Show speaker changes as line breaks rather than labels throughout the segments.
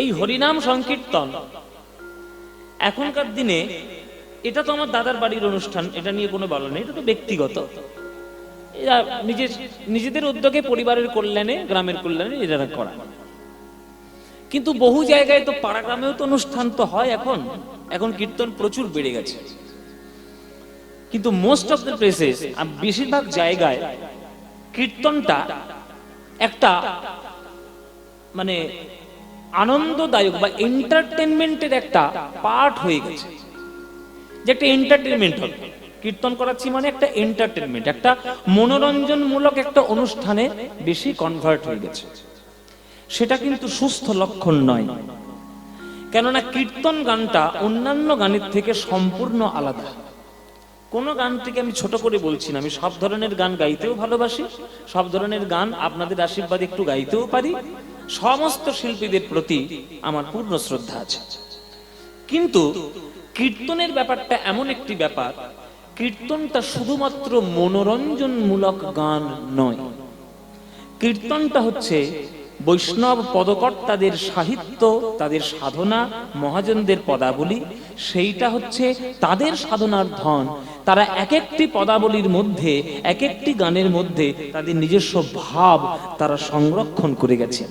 এই হরিনাম সংকীর্তন এখনকার দিনে, এটা তো আমার দাদার বাড়ির অনুষ্ঠান, এটা নিয়ে কোনো বলা নেই, এটা তো ব্যক্তিগত, এরা নিজেদের উদ্যোগে পরিবারের কল্যাণে, গ্রামের কল্যাণে এরা করা। কিন্তু বহু জায়গায় তো পাড়া গ্রামেও তো অনুষ্ঠান তো হয় এখন, এখন কীর্তন প্রচুর বেড়ে গেছে। কিন্তু মোস্ট অফ দ্য প্লেসেস, বেশিরভাগ জায়গায় কীর্তনটা একটা মানে আনন্দদায়ক বা এন্টারটেনমেন্টের একটা পার্ট হয়ে গেছে, যে একটা এন্টারটেনমেন্ট হল, কীর্তন করাচ্ছি মানে একটা এন্টারটেনমেন্ট, একটা মনোরঞ্জনমূলক একটা অনুষ্ঠানে বেশি কনভার্ট হয়ে গেছে। সেটা কিন্তু সুস্থ লক্ষণ নয়, কেননা কীর্তন গানটা অন্যান্য গানের থেকে সম্পূর্ণ আলাদা। কোন গান থেকে আমি ছোট করে বলছি না, আমি সব ধরনের গান গাইতেও ভালোবাসি, সব ধরনের গান আপনাদের আশীর্বাদে একটু গাইতেও পারি, সমস্ত শিল্পীদের প্রতি আমার পূর্ণ শ্রদ্ধা আছে। কিন্তু কীর্তনের ব্যাপারটা এমন একটি ব্যাপার, কীর্তনটা শুধুমাত্র মনোরঞ্জনমূলক গান নয়, কীর্তনটা হচ্ছে বৈষ্ণব পদকর্তাদের সাহিত্য, তাদের সাধনা, মহাজনদের পদাবলী, সেইটা হচ্ছে তাদের সাধনার ধন। তারা এক একটি পদাবলীর মধ্যে, এক একটি গানের মধ্যে তাদের নিজস্ব ভাব তারা সংরক্ষণ করে গেছে।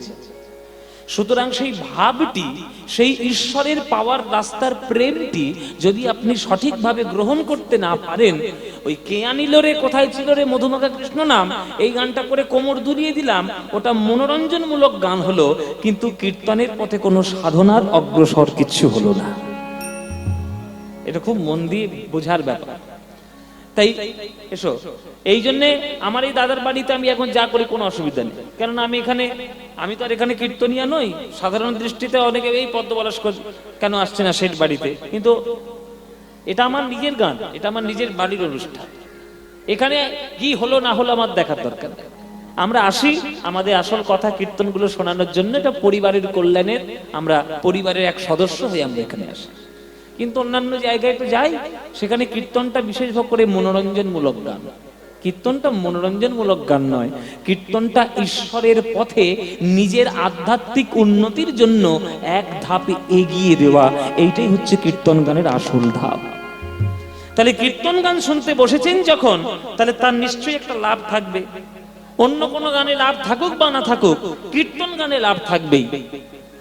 সুতরাং সেই ভাবটি, সেই ঈশ্বরের পাওয়ার রাস্তার প্রেমটি যদি আপনি সঠিকভাবে গ্রহণ করতে না পারেন, ওই কে আনিল রে কোথায় ছিল রে মধুমাখা কৃষ্ণ নাম, এই গানটা করে কোমর দুলিয়ে দিলাম, ওটা মনোরঞ্জনমূলক গান হলো, কিন্তু কীর্তনের পথে কোনো সাধনার অগ্রসর কিচ্ছু হলো না। এটা খুব মন দিয়ে বোঝার ব্যাপার। তাই এসো, এই জন্যে আমার এই দাদার বাড়িতে আমি এখন যা করি কোনো অসুবিধা নেই, কেননা আমি তো আর এখানে কীর্তনিয়া নই। সাধারণ দৃষ্টিতে অনেকে এই পদ্মপলাশ কেন আসছে না শেঠ বাড়িতে, কিন্তু এটা আমার নিজের গান, এটা আমার নিজের বাড়ির অনুষ্ঠান। এখানে কি হলো না হলো আমার দেখার দরকার। আমরা আসি আমাদের আসল কথা কীর্তনগুলো শোনানোর জন্য, এটা পরিবারের কল্যাণের, আমরা পরিবারের এক সদস্য হয়ে আমরা এখানে আসি। কিন্তু অন্যান্য জায়গায় তো যাই, সেখানে কীর্তনটা বিশেষ করে মনোরঞ্জনমূলক গান। কীর্তনটা মনোরঞ্জনমূলক গান নয়, কীর্তনটা ঈশ্বরের পথে নিজের আধ্যাত্মিক উন্নতির জন্য এক ধাপ এগিয়ে দেওয়া, এইটাই হচ্ছে কীর্তন গানের আসল ধাপ। তাহলে কীর্তন গান শুনতে বসেছেন যখন, তাহলে তার নিশ্চয়ই একটা লাভ থাকবে। অন্য কোনো গানে লাভ থাকুক বা না থাকুক, কীর্তন গানে লাভ থাকবেই।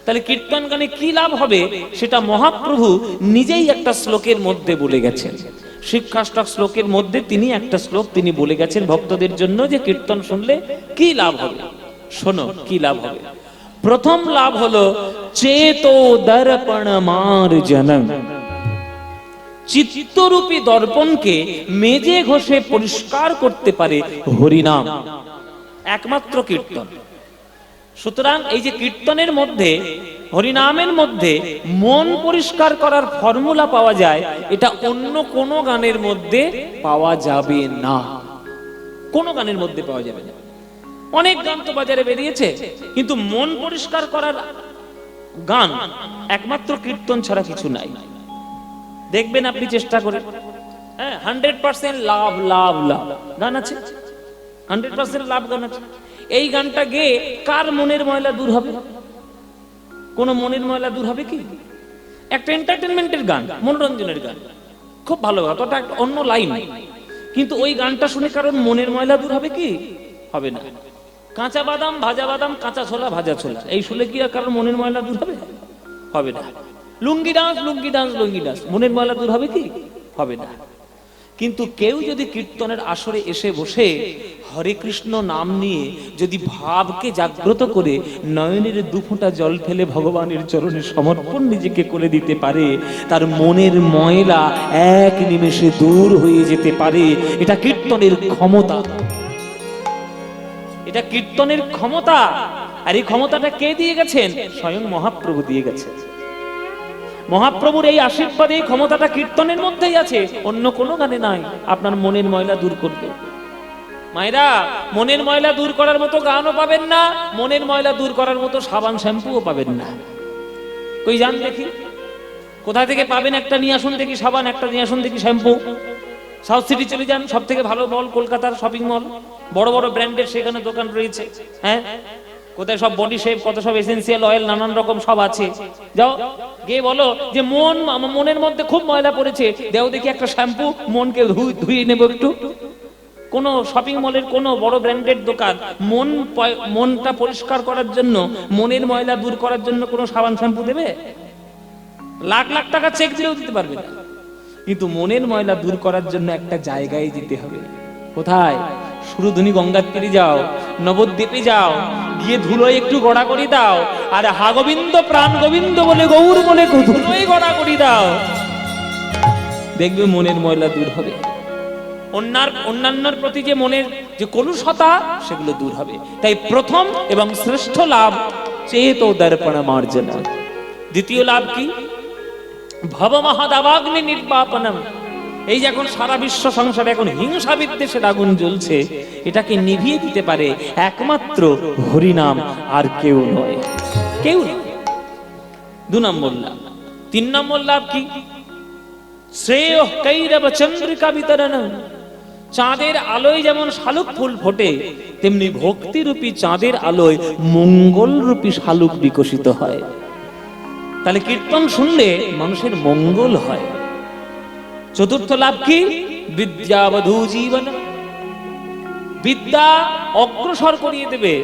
তাহলে কীর্তন গানে কি লাভ হবে সেটা মহাপ্রভু নিজেই একটা শ্লোকের মধ্যে বলে গেছেন। শিক্ষাষ্টক শ্লোকের মধ্যে তিনি একটা শ্লোক তিনি বলে গেছেন ভক্তদের জন্য, যে কীর্তন শুনলে কি লাভ হবে। শোনো কি লাভ হবে। প্রথম লাভ হলো চেতো দর্পণ মার্জনম, চিত্তরূপী দর্পণকে মেজে ঘষে পরিষ্কার করতে পারে হরিনাম, একমাত্র কীর্তন। সুতরাং এই যে কীর্তনের মধ্যে, হরিনামের মধ্যে মন পরিষ্কার করার ফর্মুলা পাওয়া যায়, এটা অন্য কোনো গানের মধ্যে পাওয়া যাবে না, কোনো গানের মধ্যে পাওয়া যাবে না। অনেক গান তো বাজারে বেরিয়েছে, কিন্তু মন পরিষ্কার করার গান একমাত্র কীর্তন ছাড়া কিছু নাই। দেখবেন আপনি চেষ্টা করে, হ্যাঁ 100% লাভ লাভ লাভ গান আছে, 100% লাভ গান আছে। এই গানটা গেয়ে কার মনের ময়লা দূর হবে? কোন মনের ময়লা দূর হবে কি? একটা এন্টারটেনমেন্টের গান, মনোরঞ্জনের গান, খুব ভালো কথা, ওটা একটা অন্য লাইন। কিন্তু ওই গানটা শুনে কারণ মনের ময়লা দূর হবে কি? হবে না। কাঁচা বাদাম ভাজা বাদাম, কাঁচা ছোলা ভাজা ছোলা, এই শুনে কি আর কারণ মনের ময়লা দূর হবে? হবে না। লুঙ্গি ডান্স লুঙ্গি ডান্স লুঙ্গি ডান্স, মনের ময়লা দূর হবে কি? হবে না। কিন্তু কেউ যদি কীর্তনের আসরে এসে বসে হরে কৃষ্ণ নাম নিয়ে যদি ভাবকে জাগ্রত করে নয়নের দুফোঁটা জল ফেলে ভগবানের চরণে সমর্পণ নিজেকে করে দিতে পারে, তার মনের ময়লা এক নিমেষে দূর হয়ে যেতে পারে। এটা কীর্তনের ক্ষমতা, এটা কীর্তনের ক্ষমতা। আর এই ক্ষমতাটা কে দিয়ে গেছেন? স্বয়ং মহাপ্রভু দিয়ে গেছেন। মহাপ্রভুর এই আশীর্বাদে ক্ষমতাটা কীর্তনের মধ্যেই আছে, অন্য কোনো গানে নাই। আপনার মনের ময়লা দূর করবে। মায়েরা, মনের ময়লা দূর করার মতো গানও পাবেন না, মনের ময়লা দূর করার মতো সাবান শ্যাম্পুও পাবেন না। কই যান দেখি, কোথা থেকে পাবেন? একটা নিয়ে আসুন দেখি সাবান, একটা নিয়ে আসুন দেখি শ্যাম্পু। সাউথ সিটি চলে যান, সব থেকে ভালো মল কলকাতার শপিং মল, বড় বড় ব্র্যান্ডের সেখানে দোকান রয়েছে। হ্যাঁ, কোথায় সব বডি শেপ, কত সব এসেন্সিয়াল অয়েল, নানান রকম সব আছে। যাও গিয়ে বলো যে মনের মধ্যে খুব ময়লা পড়েছে, দেও দেখি একটা শ্যাম্পু, মনকে ধুয়ে নেবো একটু। কোন শপিং মলের কোন বড় ব্র্যান্ডেড দোকান মনটা পরিষ্কার করার জন্য, মনের ময়লা দূর করার জন্য কোন সাবান শ্যাম্পু দেবে? লাখ লাখ টাকা চেক দিলেও দিতে পারবে না। কিন্তু মনের ময়লা দূর করার জন্য একটা জায়গায় যেতে হবে। কোথায়? সুরধুনী গঙ্গার তীরে যাও, নবদ্বীপে যাও, গিয়ে ধুলোয় একটু গড়াগড়ি দাও, আর হা গোবিন্দ প্রাণ গোবিন্দ বলে গৌর বলে ধুলোয় গড়াগড়ি দাও, দেখবে মনের ময়লা দূর হবে। অন্যান্যর প্রতি যে মনের যে কলুষতা, সেগুলো দূর হবে। তাই প্রথম এবং শ্রেষ্ঠ লাভ চেতো দর্পণ মার্জনা। দ্বিতীয় লাভ কি? ভব মহাদাবাগ্নি নির্বাপনম। এই যে এখন সারা বিশ্ব সংসারে এখন হিংসা বিদ্বেষের আগুন জ্বলছে, এটাকে নিভিয়ে দিতে পারে একমাত্র হরিনাম, আর কেউ নয়, কেউ নয়। 2 নম্বর লাভ। 3 নম্বর লাভ কি? শ্রেয় কৈরব চন্দ্রিকা বিতরণ। চাঁদের আলোয় যেমন শালুক ফুল ফোটে, তেমনি ভক্তিরূপী চাঁদের আলোয় মঙ্গল রূপী শালুক বিকশিত হয়। তাহলে কীর্তন শুনলে মানুষের মঙ্গল হয়। 4র্থ লাভ কি? বিদ্যাবধূ জীবন। বিদ্যা অগ্রসর করিয়ে দেবে,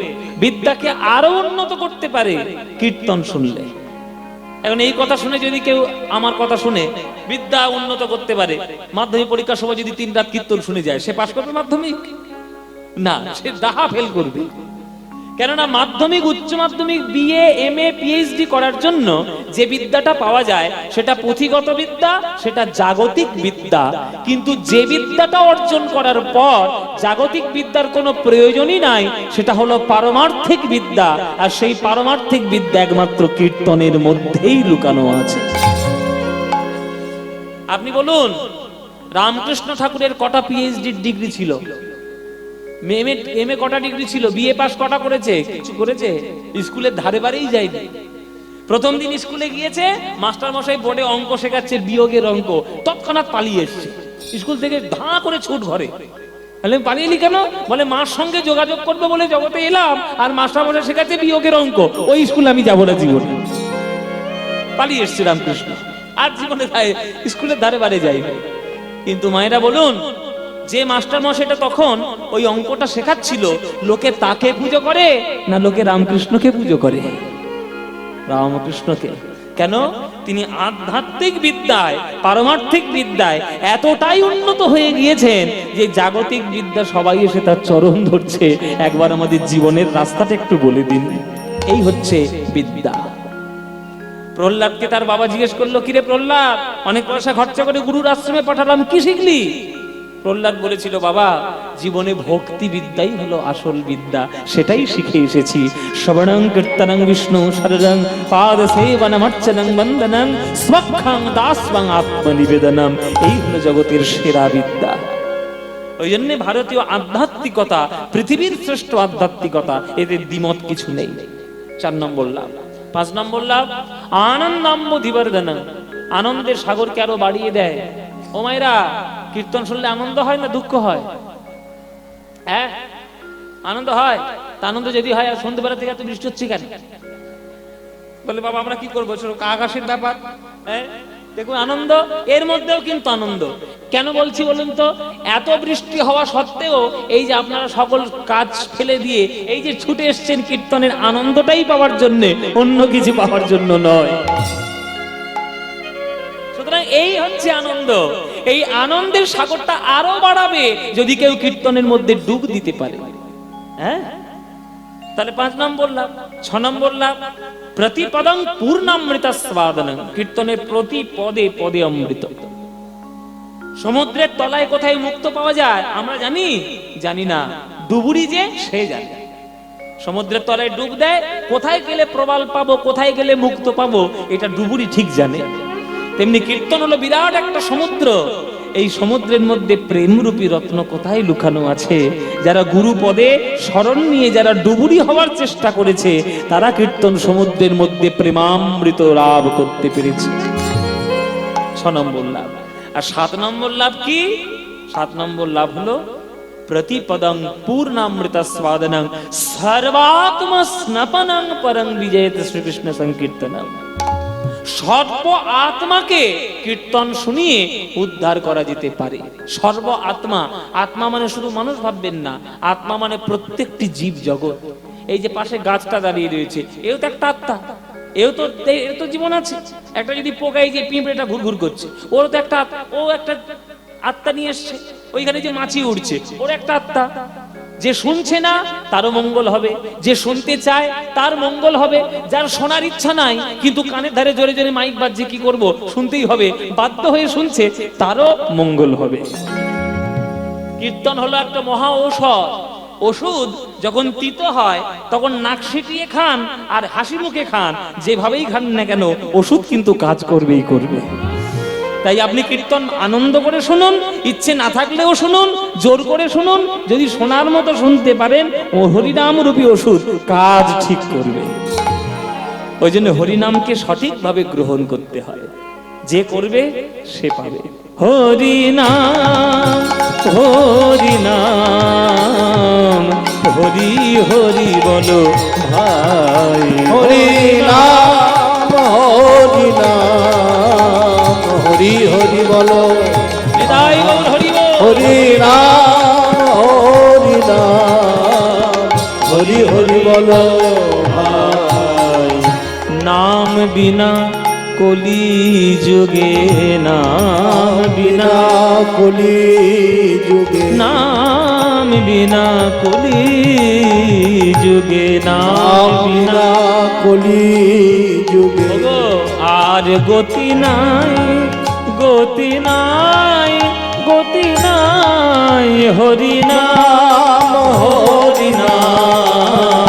বিদ্যাকে আরো উন্নত করতে পারে কীর্তন শুনলে। এখন এই কথা শুনে যদি কেউ আমার কথা শুনে বিদ্যা উন্নত করতে পারে, মাধ্যমিক পরীক্ষার সময় যদি 3 রাত কীর্তন শুনে যায়, সে পাশ করবে মাধ্যমিক? না, সে ডাহা ফেল করবে। কেননা মাধ্যমিক, উচ্চ মাধ্যমিক, বিএ, এমএ, পিএইচডি করার জন্য যে বিদ্যাটা পাওয়া যায় সেটা পুঁথিগত বিদ্যা, সেটা জাগতিক বিদ্যা। কিন্তু যে বিদ্যাটা অর্জন করার পর জাগতিক বিদ্যার কোনো প্রয়োজনই নাই, সেটা হলো পারমার্থিক বিদ্যা। আর সেই পারমার্থিক বিদ্যা একমাত্র কীর্তনের মধ্যেই লুকানো আছে। আপনি বলুন, রামকৃষ্ণ ঠাকুরের কটা পিএইচডি ডিগ্রি ছিল? এমএ কটা ডিগ্রি ছিল? বিএ পাস কটা করেছে? কিছু করেছে? স্কুলের ধারে বারেই যায়নি। প্রথম দিন স্কুলে গিয়েছে, মাস্টার মশাই বোর্ডে অঙ্ক শেখাচ্ছে, বিয়োগের অঙ্ক, তৎক্ষণাৎ পালিয়ে এসছে স্কুল থেকে, ধাঁ করে ছুট ঘরে। তাহলে পালিয়ে এলি কেন? বলে মার সঙ্গে যোগাযোগ করবে বলে জগতে এলাম, আর মাস্টার মশাই শেখাচ্ছে বিয়োগের অঙ্ক, ওই স্কুলে আমি যাবো না জীবনে। পালিয়ে এসছে রামকৃষ্ণ, আর জীবনে স্কুলের ধারে বারে যাই। কিন্তু মায়েরা বলুন, যে মাস্টার মশাইটা তখন ওই অঙ্কটা শেখাচ্ছিল, লোকে তাকে পুজো করে না লোকে রামকৃষ্ণকে পুজো করে? রামকৃষ্ণকে। কেন? তিনি আধ্যাত্মিক বিদ্যায়, পারমার্থিক বিদ্যায় এতটাই উন্নত হয়ে গিয়েছেন যে জাগতিক বিদ্যা সবাই এসে তার চরণ ধরছে, একবার আমাদের জীবনের রাস্তাটা একটু বলে দিন। এই হচ্ছে বিদ্যা। প্রহ্লাদকে তার বাবা জিজ্ঞেস করলো, কিরে প্রহ্লাদ, অনেক পয়সা খরচা করে গুরুর আশ্রমে পাঠালাম, কি শিখলি? প্রহ্লাদ বলেছিল, বাবা, জীবনে ভক্তি বিদ্যাই হলো আসল বিদ্যা, সেটাই শিখে এসেছি। শ্রবণং কীর্তনং বিষ্ণু শরণং পাদ সেবনম অর্চনং বন্দনং স্বক্ষং দাস্বং আত্মনিবেদনম। এই হলো জগতের সেরা বিদ্যা। ওই জন্য ভারতীয় আধ্যাত্মিকতা পৃথিবীর শ্রেষ্ঠ আধ্যাত্মিকতা, এদের দ্বিমত কিছু নেই। 4 নম্বর লাভ। 5 নম্বর লাভ, আনন্দাম্বধিবর্ধনং। আনন্দের সাগরকে আরো বাড়িয়ে দেয়। ও মায়েরা, কীর্তন শুনলে আনন্দ হয় না দুঃখ হয়? হ্যাঁ, আনন্দ হয়। তা আনন্দ যদি হয়, আর সন্ধ্যেবেলা থেকে এত বৃষ্টি হচ্ছে কেন? বলে বাবা আমরা কি করবো, আকাশের ব্যাপার। হ্যাঁ, দেখুন আনন্দ, এর মধ্যেও কিন্তু আনন্দ। কেন বলছি বলুন তো? এত বৃষ্টি হওয়া সত্ত্বেও এই যে আপনারা সকল কাজ ফেলে দিয়ে এই যে ছুটে এসছেন কীর্তনের আনন্দটাই পাওয়ার জন্য, অন্য কিছু পাওয়ার জন্য নয়। সুতরাং এই হচ্ছে আনন্দ। এই আনন্দের সাগরটা আরো বাড়াবে যদি কেউ কীর্তনের মধ্যে ডুব দিতে পারে। হ্যাঁ, তাহলে 5 নম্বর লাভ। 6 নম্বর লাভ, প্রতিপদং পূর্ণামৃত স্বাদনং। কীর্তনের প্রতি পদে পদে অমৃত। সমুদ্রের তলায় কোথায় মুক্ত পাওয়া যায় আমরা জানি? জানি না। ডুবুরি যে সে জানে। সমুদ্রের তলায় ডুব দেয়, কোথায় গেলে প্রবাল পাবো, কোথায় গেলে মুক্ত পাবো, এটা ডুবুরি ঠিক জানে। তেমনি কীর্তন হলো বিরাট একটা সমুদ্র। এই সমুদ্রের মধ্যে প্রেমরূপী রত্ন কোথায় লুকানো আছে, যারা গুরু পদে শরণ নিয়ে যারা ডুবুরি হওয়ার চেষ্টা করেছে, তারা কীর্তন সমুদ্রের মধ্যে প্রেমামৃত লাভ করতে পেরেছে। 6 নম্বর লাভ। আর 7 নম্বর লাভ কি? 7 নম্বর লাভ হলো প্রতিপদং পূর্ণামৃত স্বাদনং সর্বাত্ম স্নপনং পরং বিজয়তে শ্রীকৃষ্ণ সংকীর্তনং। সর্ব আত্মাকে কীর্তন শুনিয়ে উদ্ধার করা যেতে পারে। সর্ব আত্মা, আত্মা মানে শুধু মানুষ ভাববেন না, আত্মা মানে প্রত্যেকটি জীব জগৎ। এই যে পাশে গাছটা দাঁড়িয়ে রয়েছে, এও তো একটা আত্মা, এর তো জীবন আছে। একটা যদি পোকাই যে পিঁপড়েটা ঘুরঘুর করছে, ওর তো একটা ও একটা আত্মা নিয়ে এসছে। ওইখানে যে মাছি উড়ছে, ওর একটা আত্মা। যে শুনছে না তারও মঙ্গল হবে, যে শুনতে চায় তার মঙ্গল হবে, যার শোনার ইচ্ছা নাই কিন্তু কানের ধারে জোরে জোরে মাইক বাজছে, কি করব, শুনতেই হবে, বাধ্য হয়ে শুনছে, তারও মঙ্গল হবে। কীর্তন হলো একটা মহা ঔষধ। ওষুধ যখন তিতো হয় তখন নাক সিটিয়ে খান আর হাসি মুখে খান, যেভাবেই খান না কেন ওষুধ কিন্তু কাজ করবেই করবে। তাই আপনি কীর্তন আনন্দ করে শুনুন, ইচ্ছে না থাকলেও শুনুন, জোর করে শুনুন। যদি শোনার মতো শুনতে পারেন, ও হরিনাম রূপী ওষুধ কাজ ঠিক করবে। ওই জন্য হরিনামকে সঠিকভাবে গ্রহণ করতে হয়, যে করবে সে পাবে। হরিনাম হরিনাম হরি হরি বলো ভাই,
হরিনাম হরিনাম হরি হরি বলো,
বিদায় বল হরি বল।
হরিনাম হরিনাম হরি হরি বলো ভাই।
নাম বিনা কলি যুগে, নাম বিনা
কলি যুগে,
নাম বিনা কলি যুগে, নাম বিনা
কলি যুগে
ওগো আর গতি নাই, গতি নাই, গতি নাই। হরি নাম হরি নাম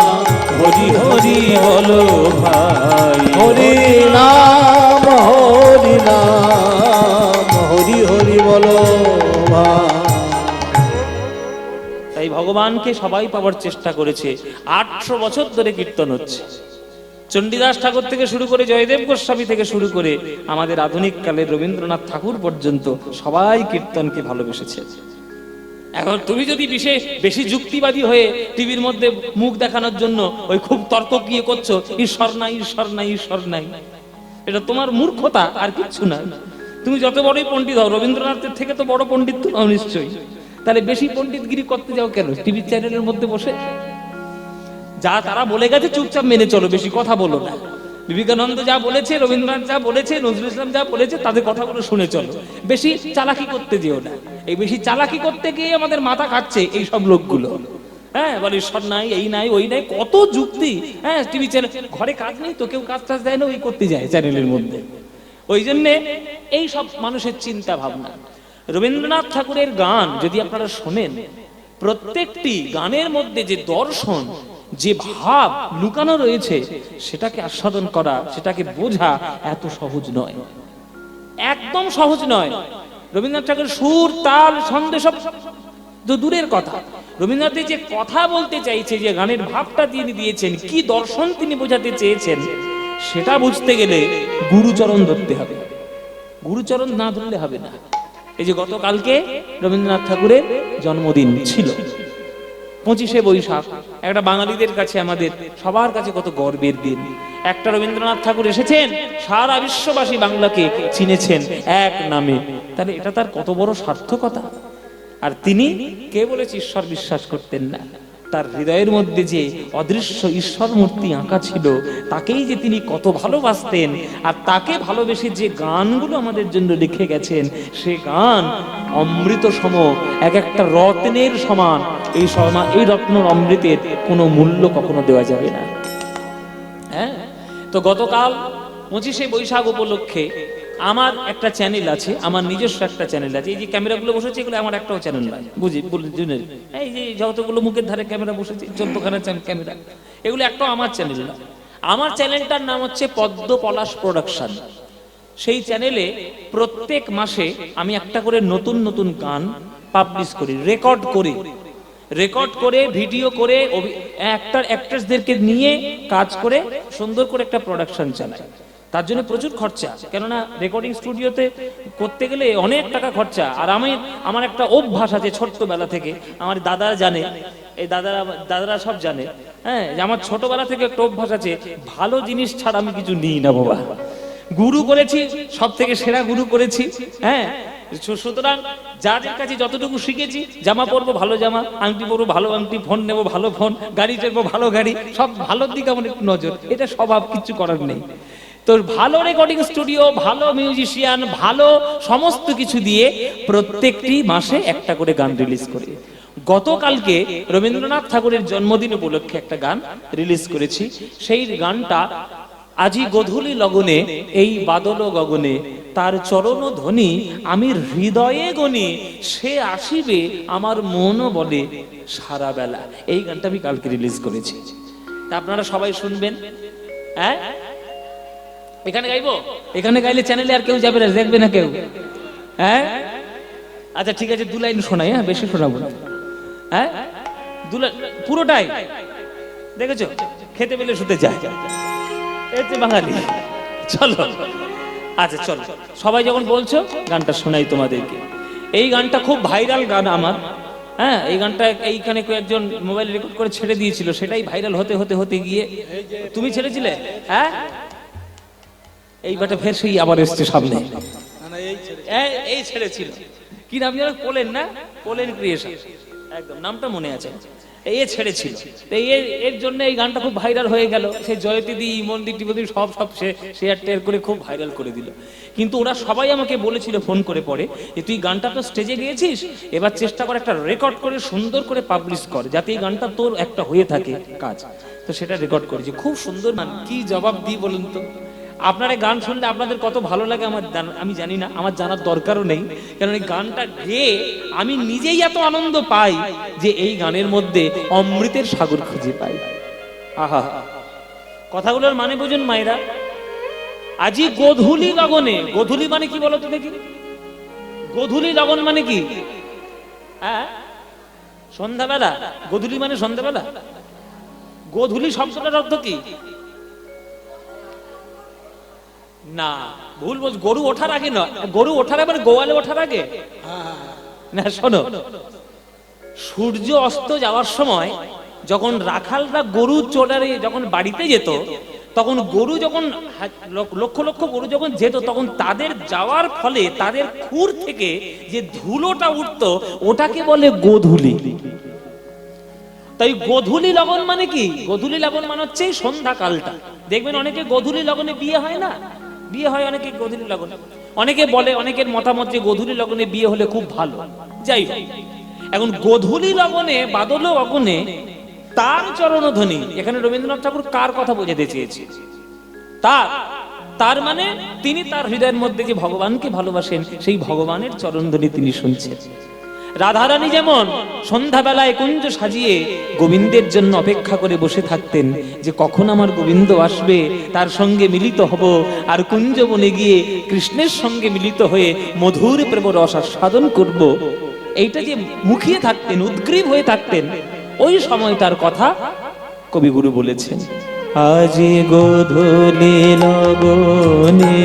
হরি হরি বলো ভাই,
হরি নাম হরি নাম হরি হরি বলো ভাই।
তাই ভগবানকে সবাই পাওয়ার চেষ্টা করেছে। 800 বছর ধরে কীর্তন হচ্ছে। চণ্ডীদাস ঠাকুর থেকে শুরু করে জয়দেব গোস্বামী থেকে শুরু করে আমাদের আধুনিক কালের রবীন্দ্রনাথ ঠাকুর পর্যন্ত সবাই কীর্তনকে ভালোবেসেছে। এখন তুমি যদি বেশি যুক্তিবাদী হয়ে টিভির মধ্যে মুখ দেখানোর জন্য ওই খুব তর্ক গিয়ে করছো, ঈশ্বর নাই ঈশ্বর নাই ঈশ্বর নাই, এটা তোমার মূর্খতা আর কিচ্ছু না। তুমি যত বড়ই পণ্ডিত হও, রবীন্দ্রনাথের থেকে তো বড় পণ্ডিত তো হও নিশ্চয়ই, তাহলে বেশি পণ্ডিতগিরি করতে যাও কেন টিভি চ্যানেলের মধ্যে বসে? যা তারা বলে গেছে চুপচাপ মেনে চলো, বেশি কথা বলো না। বিবেকানন্দ যা বলেছে, রবীন্দ্রনাথ যা বলেছে, নজরুল ইসলাম যা বলেছে, তাদের কথাগুলো শুনে চলো, বেশি চালাকি করতে যেও না। এই বেশি চালাকি করতে গিয়ে আমাদের মাথা খাচ্ছে এই সব লোকগুলো। হ্যাঁ, বলে ঈশ্বর নাই, এই নাই, ওই নাই, কত যুক্তি। হ্যাঁ, টিভি চ্যানেল, ঘরে কাজ নেই তো কেউ কাজ টাজ দেয় না, ওই করতে যায় চ্যানেলের মধ্যে। ওই জন্যে এই সব মানুষের চিন্তা ভাবনা। রবীন্দ্রনাথ ঠাকুরের গান যদি আপনারা শোনেন, প্রত্যেকটি গানের মধ্যে যে দর্শন, যে ভাব লুকানো রয়েছে, সেটাকে আস্বাদন করা, সেটাকে বোঝা এত সহজ নয়, একদম সহজ নয়। রবীন্দ্রনাথ ঠাকুর সুর, তাল, ছন্দ সব তো দূরের কথা, রবীন্দ্রনাথ যে কথা বলতে চাইছে, যে গানের ভাবটা তিনি দিয়েছেন, কি দর্শন তিনি বোঝাতে চেয়েছেন, সেটা বুঝতে গেলে গুরুচরণ ধরতে হবে। গুরুচরণ না ধরলে হবে না। এই যে গতকালকে রবীন্দ্রনাথ ঠাকুরের জন্মদিন ছিল, 25শে বৈশাখ, একটা বাঙালিদের কাছে, আমাদের সবার কাছে কত গর্বের দিন। একটা রবীন্দ্রনাথ ঠাকুর এসেছেন, সারা বিশ্ববাসী বাংলাকে চিনেছেন এক নামে, তাহলে এটা তার কত বড় সার্থকতা। আর তিনি কে বলেছে ঈশ্বর বিশ্বাস করতেন না, তার হৃদয়ের মধ্যে যে অদৃশ্য ঈশ্বর মূর্তি আঁকা ছিল, তাকেই যে তিনি কত ভালোবাসতেন, আর তাকে ভালোবেসে যে গানগুলো আমাদের জন্য লিখে গেছেন, সে গান অমৃত সম, এক একটা রত্নের সমান। এই রত্ন অমৃতের কোনো মূল্য কখনো দেওয়া যাবে না। হ্যাঁ, তো গতকাল 25শে বৈশাখ উপলক্ষে আমার একটা চ্যানেল আছে, আমার নিজস্ব একটা চ্যানেল আছে। এই যে ক্যামেরাগুলো বসেছে, এগুলো আমার একটাও চ্যানেল নয়, বুঝলেন? এই যে যতগুলো মুখের ধারে ক্যামেরা বসেছে, 14খানা ক্যামেরা, এগুলো একটাও আমার চ্যানেল নয়। আমার চ্যানেলটার নাম হচ্ছে পদ্ম পলাশ প্রোডাকশন। সেই চ্যানেলে প্রত্যেক মাসে আমি একটা করে নতুন নতুন গান পাবলিশ করি, রেকর্ড করে ভিডিও করে অ্যাক্টরদেরকে নিয়ে কাজ করে সুন্দর করে একটা প্রোডাকশন চালাই। তার জন্য প্রচুর খরচা, কেননা রেকর্ডিং স্টুডিওতে করতে গেলে অনেক টাকা খরচা। আর আমার একটা অভ্যাস আছে ছোট্টবেলা থেকে, আমার দাদারা জানে, এই দাদারা সব জানে, হ্যাঁ, যে আমার ছোটবেলা থেকে একটা অভ্যাস আছে, ভালো জিনিস ছাড়া আমি কিছু নিই না বাবা। গুরু করেছি, সব থেকে সেরা গুরু করেছি, হ্যাঁ। সুতরাং যাদের কাছে যতটুকু শিখেছি, জামা পরবো ভালো জামা, আংটি পরবো ভালো আংটি, ফোন নেবো ভালো ফোন, গাড়ি চাইবো ভালো গাড়ি, সব ভালোর দিকে আমার একটু নজর, এটা স্বভাব, কিছু করার নেই। তো ভালো রেকর্ডিং স্টুডিও, ভালো মিউজিশিয়ান, ভালো সমস্ত কিছু দিয়ে প্রত্যেকটি মাসে একটা করে গান রিলিজ করি। গতকালকে রবীন্দ্রনাথ ঠাকুরের জন্মদিন উপলক্ষে একটা গান রিলিজ করেছি। সেই গানটা আজি গধূলি লগনে এই বাদল গগনে তার চরণ ধ্বনি আমি হৃদয়ে গনি, সে আসিবে আমার মনও বলে সারা বেলা। এই গানটা আমি কালকে রিলিজ করেছি, তা আপনারা সবাই শুনবেন। হ্যাঁ, এখানে গাইবো, এখানে গাইলে চ্যানেলে আর কেউ যাবে না, দেখবে না কেউ। হ্যাঁ, আচ্ছা ঠিক আছে, 2 লাইন শোনাই, হ্যাঁ, বেশি শোনাবো না। হ্যাঁ, 2 লাইন পুরোটাই, দেখেছো, খেতে পেলে শুতে যায়, এতে বাঙালি। চলো, আচ্ছা চলো, সবাই যখন বলছো গানটা শোনাই তোমাদেরকে। এই গানটা খুব ভাইরাল গান আমার, হ্যাঁ। এই গানটা এইখানে একজন মোবাইল রেকর্ড করে ছেড়ে দিয়েছিল, সেটাই ভাইরাল হতে হতে হতে গিয়ে, তুমি ছেড়েছিলে? হ্যাঁ, এইবারটা ফের সেই আবার এসছে সামনে, এই ছেড়েছিল, কি নাম যেন, পোলেন না, পোলেন ক্রিয়েশন, একদম নামটা মনে আছে। এই ছেড়েছিল, এর জন্য এই গানটা খুব ভাইরাল হয়ে গেল। সেই জয়তিদি, মন্দির টিপদি সব শেয়ার টেয়ার করে খুব ভাইরাল করে দিল। কিন্তু ওরা সবাই আমাকে বলেছিল ফোন করে পরে, যে তুই গানটা তো স্টেজে গিয়েছিস, এবার চেষ্টা করে একটা রেকর্ড করে সুন্দর করে পাবলিশ কর, যাতে এই গানটা তোর একটা হয়ে থাকে কাজ। তো সেটা রেকর্ড করেছি, খুব সুন্দর গান। কি জবাব দিই বলুন তো? আপনারা গান শুনলে আপনাদের কত ভালো লাগে আমি জানি না, আমার জানার দরকারও নেই, কারণ এই গানটা গেয়ে আমি নিজেই এত আনন্দ পাই যে এই গানের মধ্যে অমৃতের সাগর খুঁজে পাই। আহা, কথাগুলোর মানে বুঝুন মায়েরা। আজি গধূলি লগনে, গধূলি মানে কি বলো তো দেখি? গধূলি লগন মানে কি? হ্যাঁ, সন্ধ্যাবেলা। গধূলি মানে সন্ধ্যাবেলা। গধূলি শব্দটার অর্থ কি? না, ভুল বলছ, গরু ওঠার আগে নয়, গরু ওঠার আগে, গোয়ালে ওঠার আগে না। শোনো, সূর্য অস্ত যাওয়ার সময় যখন রাখালরা গরু চড়ারে যখন বাড়িতে যেত, তখন গরু যখন লক্ষ লক্ষ গরু যখন যেত, তখন তাদের যাওয়ার ফলে তাদের খুর থেকে যে ধুলোটা উঠতো, ওটাকে বলে গোধূলি। তাই গোধূলি লগন মানে কি? গোধূলি লগন মানে হচ্ছে সন্ধ্যাকালটা। দেখবেন অনেকে গোধূলি লগনে বিয়ে হয় না, বিয়ে হয় অনেকে গোধূলি লগনে। অনেকে বলে, অনেকের মতামত যে গোধূলি লগনে বিয়ে হলে খুব ভালো। যাই হোক, এখন গোধূলি লগনে বাদল গগনে তার চরণধ্বনি, এখানে রবীন্দ্রনাথ ঠাকুর কার কথা বোঝাতে চেয়েছে? তার মানে তিনি তার হৃদয়ের মধ্যে যে ভগবানকে ভালোবাসেন, সেই ভগবানের চরণধ্বনি তিনি শুনছেন। রাধারানী যেমন সন্ধ্যাবেলায় কুঞ্জ সাজিয়ে গোবিন্দের জন্য অপেক্ষা করে বসে থাকতেন, যে কখন আমার গোবিন্দ আসবে, তার সঙ্গে মিলিত হব, আর কুঞ্জ বনে গিয়ে কৃষ্ণের সঙ্গে মিলিত হয়ে মধুর প্রেম রস আস্বাদন করব, এইটা যে মুখিয়ে থাকতেন, উদ্গ্রীব হয়ে থাকতেন, ওই সময় তার কথা কবিগুরু বলেছেন। আজি গোধূলি লগনে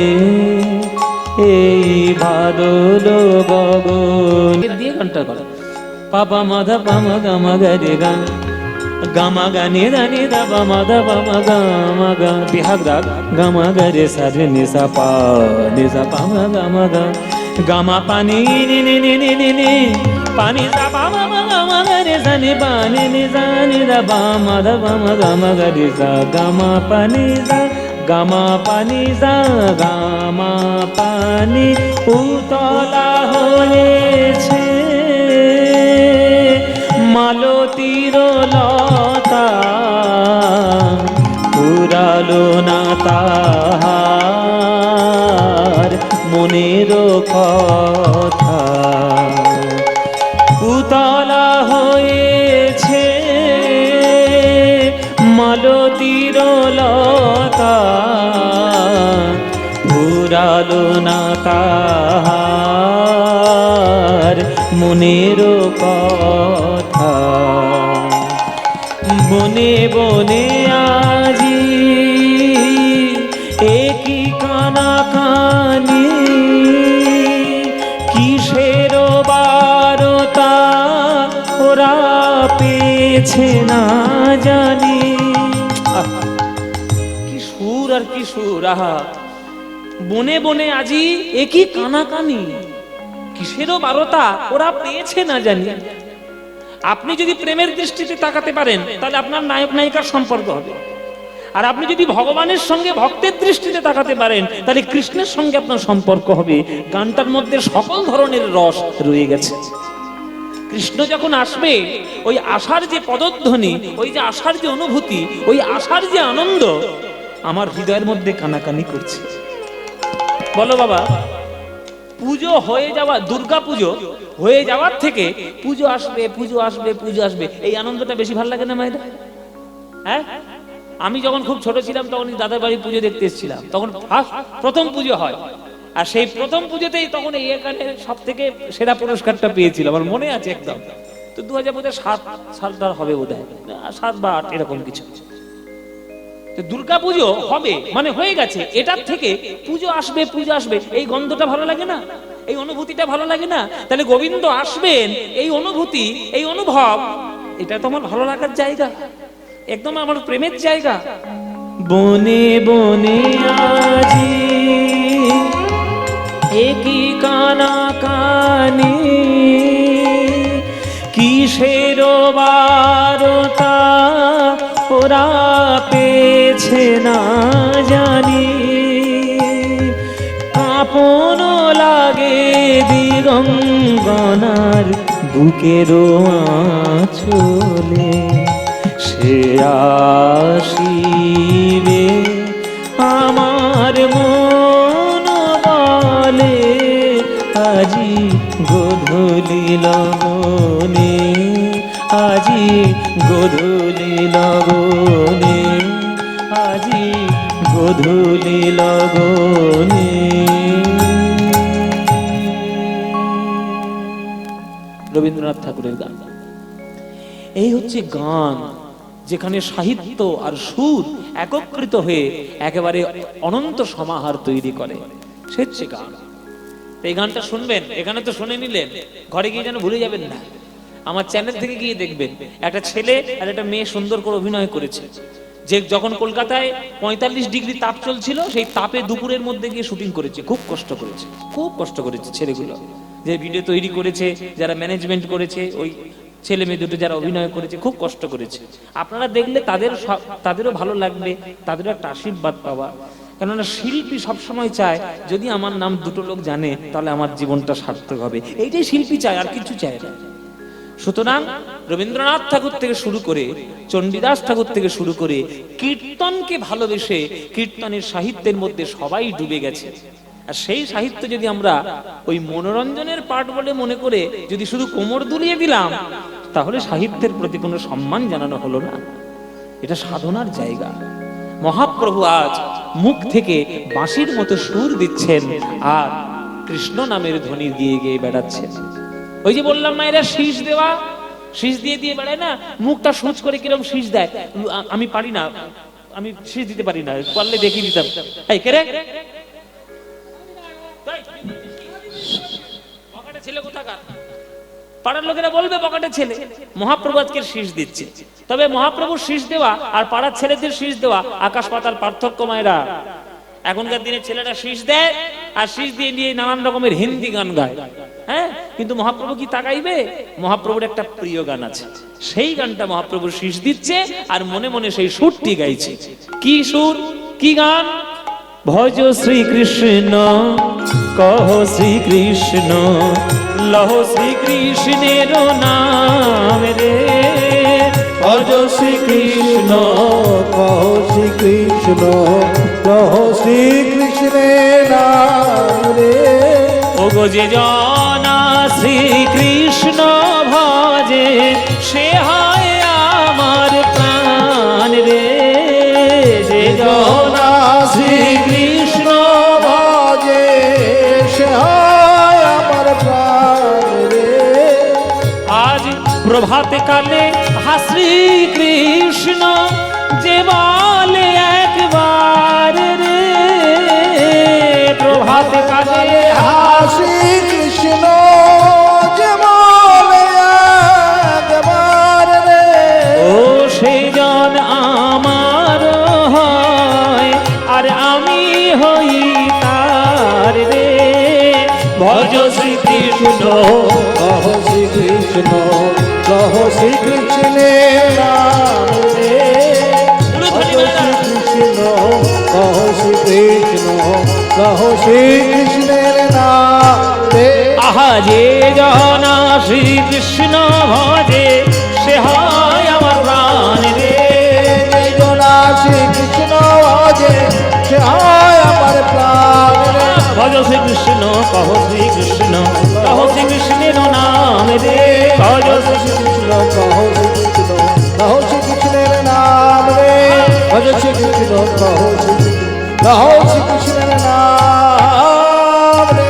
এই বাদল গগনে দিয়ে গানটা করা। পাপা মাধা পামা গামা গারে গা, গামা গানে দানি দা পামা দা পামা গামা গা, বিহাগ রাগ, গামা গারে সারে নিসা পা নিসা পামা গামা গা, গামা পানি নি নি নি নি নি নি, পানি সা পামা গামা গারে সানি পানি নি সানি দা পামা দা পামা গামা গারে সা, গামা পানি সা, গামা পানি সা, গামা পানি উতলা হয়েছে মালতীর লতা, পুরালো না তাহার মনের কথা, উতলা হয়েছে মালতীর লতা, পুরালো না তাহার মনের কথা। বনে বনে আজি একই কানাকানি কিসের বারতা ওরা পেয়েছে না জানি। কি সুর আর কি সুর! আহা, বনে বনে আজি একই কানাকানি কিসেরও বারতা ওরা পেয়েছে না জানি। আপনি যদি প্রেমের দৃষ্টিতে তাকাতে পারেন তাহলে আপনার নায়ক নায়িকার সম্পর্ক হবে, আর আপনি যদি ভগবানের সঙ্গে ভক্তের দৃষ্টিতে তাকাতে পারেন তাহলে কৃষ্ণের সঙ্গে আপনার সম্পর্ক হবে। গানটার মধ্যে সকল ধরনের রস রয়ে গেছে। কৃষ্ণ যখন আসবে, ওই আশার যে পদধ্বনি, ওই যে আশার যে অনুভূতি, ওই আশার যে আনন্দ আমার হৃদয়ের মধ্যে কানাকানি করছে। বলো বাবা, পুজো হয়ে যাওয়া, দুর্গা পুজো হয়ে যাওয়ার থেকে পুজো আসবে পুজো আসবে পুজো আসবে, এই আনন্দটা বেশি ভালো লাগে না মায়েরা? হ্যাঁ, আমি যখন খুব ছোট ছিলাম তখন দাদার বাড়ি পুজো দেখতে এসেছিলাম, তখন প্রথম পুজো হয়, আর সেই প্রথম পুজোতেই তখন এই এখানে সব থেকে সেরা পুরস্কারটা পেয়েছিল, আমার মনে আছে একদম। তো 2007 হবে বোধ হয়, 7 বা 8 এরকম কিছু। দুর্গা পুজো হবে মানে হয়ে গেছে, এটার থেকে পুজো আসবে পুজো আসবে এই গন্ধটা ভালো লাগে না? এই অনুভূতিটা ভালো লাগে না? তাহলে গোবিন্দ আসবেন, এই অনুভূতি, এই অনুভব, এটা তো আমার ভালো লাগার জায়গা, একদম আমার প্রেমের জায়গা। বনে বনে আজি একই কানাকানি কিসের বারতা ওরা পেয়েছে না জানি। কাঁপন লাগে দিগঙ্গনার বুকের আঁচলে, সে আসিবে আমার মন বলে আজি গোধূলি লগনে, আজি গোধূলি লগনে, আজি গোধূলি লগনে। রবীন্দ্রনাথ ঠাকুরের গান। এই হচ্ছে গান, যেখানে সাহিত্য আর সুর একত্রিত হয়ে একেবারে অনন্ত সমাহার তৈরি করে, সে হচ্ছে গান। এই গানটা শুনবেন, এখানে তো শুনে নিলেন, ঘরে গিয়ে যেন ভুলে যাবেন না। আমার চ্যানেল থেকে গিয়ে দেখবেন, একটা ছেলে আর একটা মেয়ে সুন্দর করে অভিনয় করেছে, যে যখন কলকাতায় 45 ডিগ্রি তাপ চলছিল, সেই তাপে দুপুরের মধ্যে গিয়ে শুটিং করেছে। খুব কষ্ট করেছে, খুব কষ্ট করেছে ছেলেগুলো, যে ভিডিও তৈরি করেছে, যারা ম্যানেজমেন্ট করেছে, ওই ছেলে মেয়ে দুটো যারা অভিনয় করেছে, খুব কষ্ট করেছে। আপনারা দেখলে তাদেরও ভালো লাগবে, তাদেরও একটা আশীর্বাদ পাওয়া। কেননা শিল্পী সবসময় চায় যদি আমার নাম দুটো লোক জানে তাহলে আমার জীবনটা সার্থক হবে, এইটাই শিল্পী চায়, আর কিছু চায় না। সুতরাং রবীন্দ্রনাথ ঠাকুর থেকে শুরু করে, চণ্ডীদাস ঠাকুর থেকে শুরু করে, কীর্তনকে ভালোবেসে কীর্তনের সাহিত্যের মধ্যে সবাই ডুবে গেছে। আর সেই সাহিত্য যদি আমরা ওই মনোরঞ্জনের পাঠ বলে মনে করে যদি শুধু কোমর দুলিয়ে দিলাম, তাহলে সাহিত্যের প্রতি কোনো সম্মান জানানো হলো না। এটা সাধনার জায়গা। মহাপ্রভু আজ মুখ থেকে বাঁশির মতো সুর দিচ্ছেন আর কৃষ্ণ নামের ধ্বনি দিয়ে গিয়ে বেড়াচ্ছেন। ওই যে বললাম মায়েরা শীষ দেওয়া, শীষ দিয়ে দিয়ে বেড়ায় না, মুখটা সোচ করে কিরকম শীষ দেয়। আমি পারি না, আমি শীষ দিতে পারি না, পারলে দেখিয়ে দিতাম। এই কে রে? বকাটে ছেলে কোথাকার? পাড়ার লোকেরা বলবে বকাটে ছেলে। মহাপ্রভু আজকে শীষ দিচ্ছে। তবে মহাপ্রভুর শীষ দেওয়া আর পাড়ার ছেলেদের শীষ দেওয়া আকাশ পাতাল পার্থক্য মায়েরা। এখনকার দিনে ছেলেরা শীষ দেয় আর শীষ দিয়ে নিয়ে নানান রকমের হিন্দি গান গায়, হ্যাঁ, কিন্তু মহাপ্রভু কি তাকাইবে? মহাপ্রভুর একটা প্রিয় গান আছে, সেই গানটা মহাপ্রভু শীষ দিচ্ছে আর মনে মনে সেই সুরটি গাইছে। কি সুর, কি গান? ভজ শ্রীকৃষ্ণ, কহ শ্রীকৃষ্ণ, লহ শ্রীকৃষ্ণের নাম রে।
ভজ শ্রীকৃষ্ণ, কহ শ্রীকৃষ্ণ, লহ শ্রীকৃষ্ণের নাম রে।
ও গো যে জনা শ্রীকৃষ্ণ ভজে, সে হয় আমার প্রাণ রে। যে জনা
শ্রীকৃষ্ণ ভজে, সে হয় আমার প্রাণ রে।
আজ প্রভাতে কালে হা শ্রীকৃষ্ণ যে বলে একবার রে, প্রভাতে কালে
হাসি কৃষ্ণ যে বলে একবার রে,
ও সেই জন আমার হয় আর আমি হই তার রে। ভজ শ্রীকৃষ্ণ
কহ শ্রীকৃষ্ণ, কহ শ্রীকৃষ্ণের নাম রে, কহ শ্রীকৃষ্ণ, কহ শ্রীকৃষ্ণ, কহ শ্রীকৃষ্ণের নাম রে।
আহা যে জনা শ্রীকৃষ্ণ ভজে সে হয় আমার প্রাণ রে।
যে জনা শ্রীকৃষ্ণ ভজে সে হয় আমার প্রাণ রে।
ভজ শ্রীকৃষ্ণ কহ শ্রীকৃষ্ণ, কহ শ্রীকৃষ্ণের নাম রে। ভজ
শ্রীকৃষ্ণ, কহ শ্রীকৃষ্ণ, কহ শ্রীকৃষ্ণের নাম রে, ভজ শ্রীকৃষ্ণ, কহ শ্রীকৃষ্ণ, কহ শ্রীকৃষ্ণের নাম রে।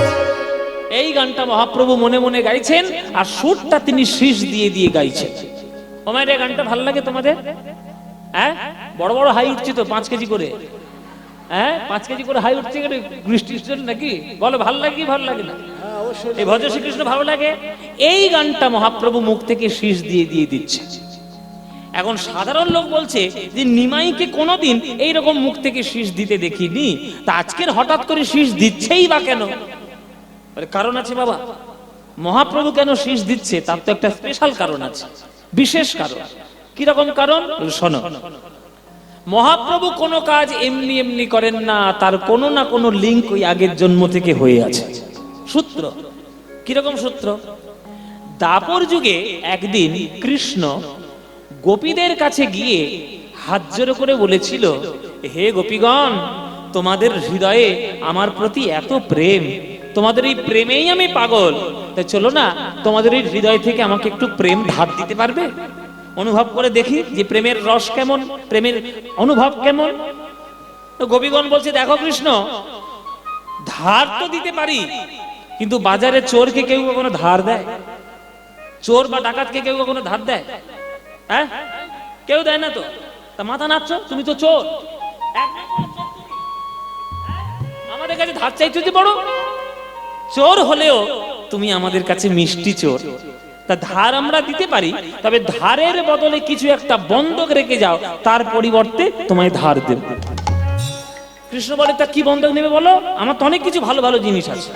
এই গানটা মহাপ্রভু মনে মনে গাইছেন আর সুরটা তিনি শীষ দিয়ে দিয়ে গাইছেন। তোমার এই গানটা ভাল লাগে তোমাদের? হ্যাঁ, বড় বড় হাই উঠছে তো 5 কেজি করে। হ্যাঁ, 5 কেজি করে হাই উঠছে কেন? বৃষ্টির জন্য নাকি? বলো ভাল লাগে কি ভাল লাগে না? এই ভজ শ্রীকৃষ্ণ ভালো লাগে। এই গানটা মহাপ্রভু মুখ থেকে শীষ দিয়ে দিয়ে দিচ্ছে। এখন সাধারণ লোক বলছে যে নিমাইকে কোনোদিন এইরকম মুখ থেকে শীষ দিতে দেখিনি, তা আজকের হঠাৎ করে শীষ দিচ্ছেই বা কেন? বলে কারণ আছে বাবা, মহাপ্রভু কেন শীষ দিচ্ছে তার তো একটা স্পেশাল কারণ আছে, বিশেষ কারণ। কিরকম কারণ শোনো। মহাপ্রভু কোনো কাজ এমনি এমনি করেন না, তার কোনো না কোনো লিঙ্ক ওই আগের জন্ম থেকে হয়ে আছে, সূত্র। কিরকম সূত্র? দাপর যুগে একদিন কৃষ্ণ গোপীদের কাছে গিয়ে হাত জোড়ো করে বলেছিল, হে গোপীগণ, তোমাদের হৃদয়ে আমার প্রতি এত প্রেম, তোমাদের এই প্রেমেই আমি পাগল, তাই চলো না তোমাদের এই হৃদয় থেকে আমাকে একটু প্রেম ধার দিতে পারবে? অনুভব করে দেখি যে প্রেমের রস কেমন, প্রেমের অনুভব কেমন। তো গোপীগণ বলছে, দেখো কৃষ্ণ, ধার তো দিতে পারি, কিন্তু বাজারে চোরকে কেউ কখনো ধার দেয়? চোর বা ডাকাতকে কেউ কখনো ধার দেয়? হ্যাঁ, কেউ দেয় না তো। তা মাথা নাচছো, তুমি তো চোর। আমাদের কাছে ধার চাইছো যে বড় চোর হলেও তুমি আমাদের কাছে মিষ্টি চোর। তা ধার আমরা দিতে পারি, তবে ধারের বদলে কিছু একটা বন্ধক রেখে যাও, তার পরিবর্তে তোমায় ধার দেব। কৃষ্ণ বলে, তা কি বন্ধক নেবে বলো? আমার তো অনেক কিছু ভালো ভালো জিনিস আছে।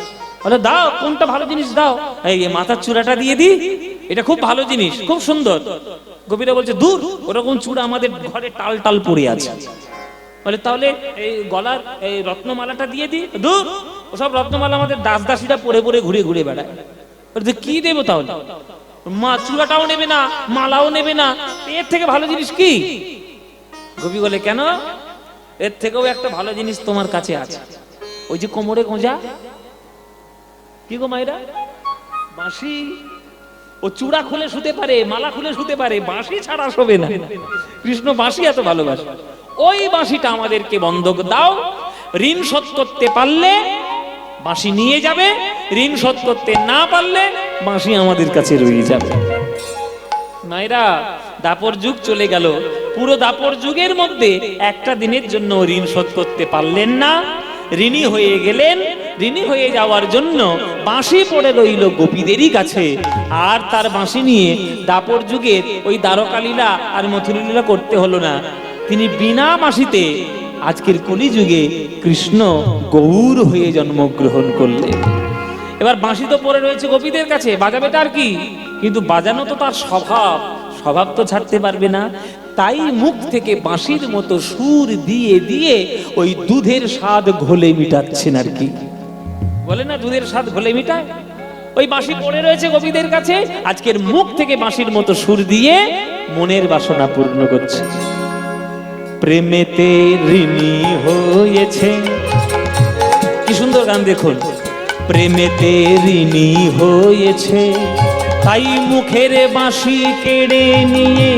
বলে দাও, কোনটা ভালো জিনিস দাও? এই মাথার চূড়াটা দিয়ে দি, এটা খুব ভালো জিনিস, খুব সুন্দর। গোপীরা বলছে, দূর, ওরকম চূড়া আমাদের ঘরে টাল টাল পড়ে আছে। বলে তাহলে এই গলার এই রত্নমালাটা দিয়ে দি, দূর, ওসব রত্নমালা আমাদের দাস দাসীরা পরে পরে ঘুরে ঘুরে বেড়ায়। কি দেবো তাহলে? মা চূড়াটাও নেবে না, মালাও নেবে না, এর থেকে ভালো জিনিস কি? গোপী বলে, কেন? এর থেকেও একটা ভালো জিনিস তোমার কাছে আছে, ওই যে কোমরে গোঁজা। কি গো মায়েরা? বাঁশি। ও চূড়া খুলে শুতে পারে, মালা খুলে শুতে পারে, বাঁশি ছাড়া শোবে না। কৃষ্ণ বাঁশি এত ভালোবাসে। ওই বাঁশিটা আমাদেরকে বন্ধক দাও, ঋণ শোধ করতে পারলে বাঁশি নিয়ে যাবে, ঋণ শোধ করতে না পারলে বাঁশি আমাদের কাছে রয়ে যাবে। মায়েরা, দাপর যুগ চলে গেল, পুরো দাপর যুগের মধ্যে একটা দিনের জন্য ঋণ শোধ করতে পারলেন না, ঋণী হয়ে গেলেন। ঋণী হয়ে যাওয়ার জন্য বাঁশি পড়ে রইল গোপীদেরই কাছে। আর তার বাঁশি নিয়ে দাপর যুগের ওই দ্বারকালীলা আর মথুরালীলা করতে হলো না। তিনি বিনা বাঁশিতে আজকের কলিযুগে কৃষ্ণ গৌর হয়ে জন্মগ্রহণ করলেন। এবার বাঁশি তো পড়ে রয়েছে গোপীদের কাছে, বাজাবে তার কি? কিন্তু বাজানো তো তার স্বভাব, স্বভাব তো ছাড়তে পারবে না। তাই মুখ থেকে বাঁশির মতো সুর দিয়ে দিয়ে ওই দুধের স্বাদ ঘোলে মিটাচ্ছেন আর কি। বলে না, দুধের স্বাদ ঘোলে মিটায়। ওই বাঁশি পড়ে রয়েছে গোপীদের কাছে, আজকের মুখ থেকে বাঁশির মতো সুর দিয়ে মনের বাসনা পূর্ণ করছে। প্রেমেতে ঋণী হয়েছে, কি সুন্দর গান দেখুন। প্রেমেতে ঋণী হয়েছে, তাই মুখের বাঁশি কেড়ে নিয়ে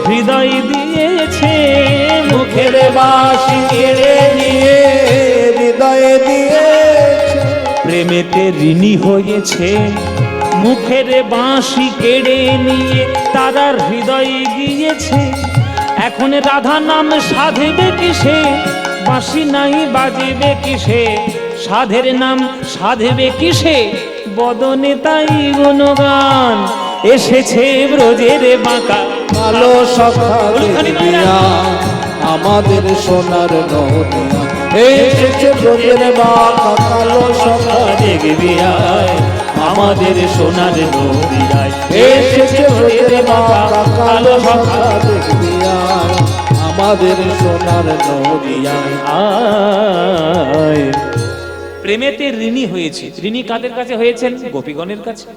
হৃদয় দিয়েছে। মুখের বাঁশি কেড়ে নিয়ে
হৃদয়ে দিয়েছে।
প্রেমেতে ঋণী হয়েছে, মুখের বাঁশি কেড়ে নিয়ে তারা হৃদয়ে গিয়েছে। এখন রাধা নাম সাধবে কিসে, বাঁশি নাই বাজিবে কিসে, সাধের নাম সাধবে কিসে, বদনে তাই গুণগান। এসেছে ব্রজের বাঁকা
কালো সখা দেখবিয়া আমাদের সোনার নদিয়া, এসেছে ব্রজের বাঁকা কালো সখা
দেখবিয়া আমাদের সোনার নদিয়ায়।
এসেছে ব্রজের বাঁকা কালো সখা দেখবিয়া আমাদের সোনার নদিয়া।
আয় প্রেমেতে ঋণী হয়েছে। ঋণী কাদের কাছে হয়েছেন? গোপীগণের কাছে।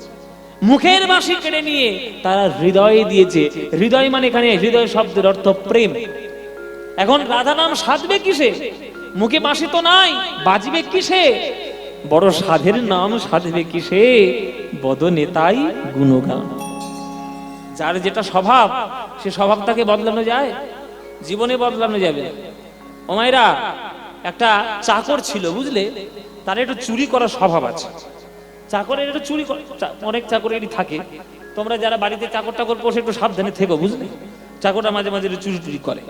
মুখের বাঁশি কেড়ে নিয়ে তারা হৃদয়ে দিয়েছে। হৃদয় মানে এখানে হৃদয় শব্দের অর্থ প্রেম। এখন রাধা নাম সাধবে কিসে? মুখে বাঁশি তো নাই, বাজবে কিসে? বড় সাধের নাম সাধবে কিসে, বদনে তাই গুণগান। যার যেটা স্বভাব, সে স্বভাব তাকে বদলানো যায়? জীবনে বদলানো যাবে। ও মায়েরা, একটা চাকর ছিল বুঝলে, তার একটু চুরি করার স্বভাব আছে। চাকরের একটু চুরি, অনেক চাকরেরই থাকে। তোমরা যারা বাড়িতে চাকর টাকর পোষে একটু সাবধানে থেকো বুঝলে। চাকরটা মাঝে মাঝে একটু চুরি টুরি করে।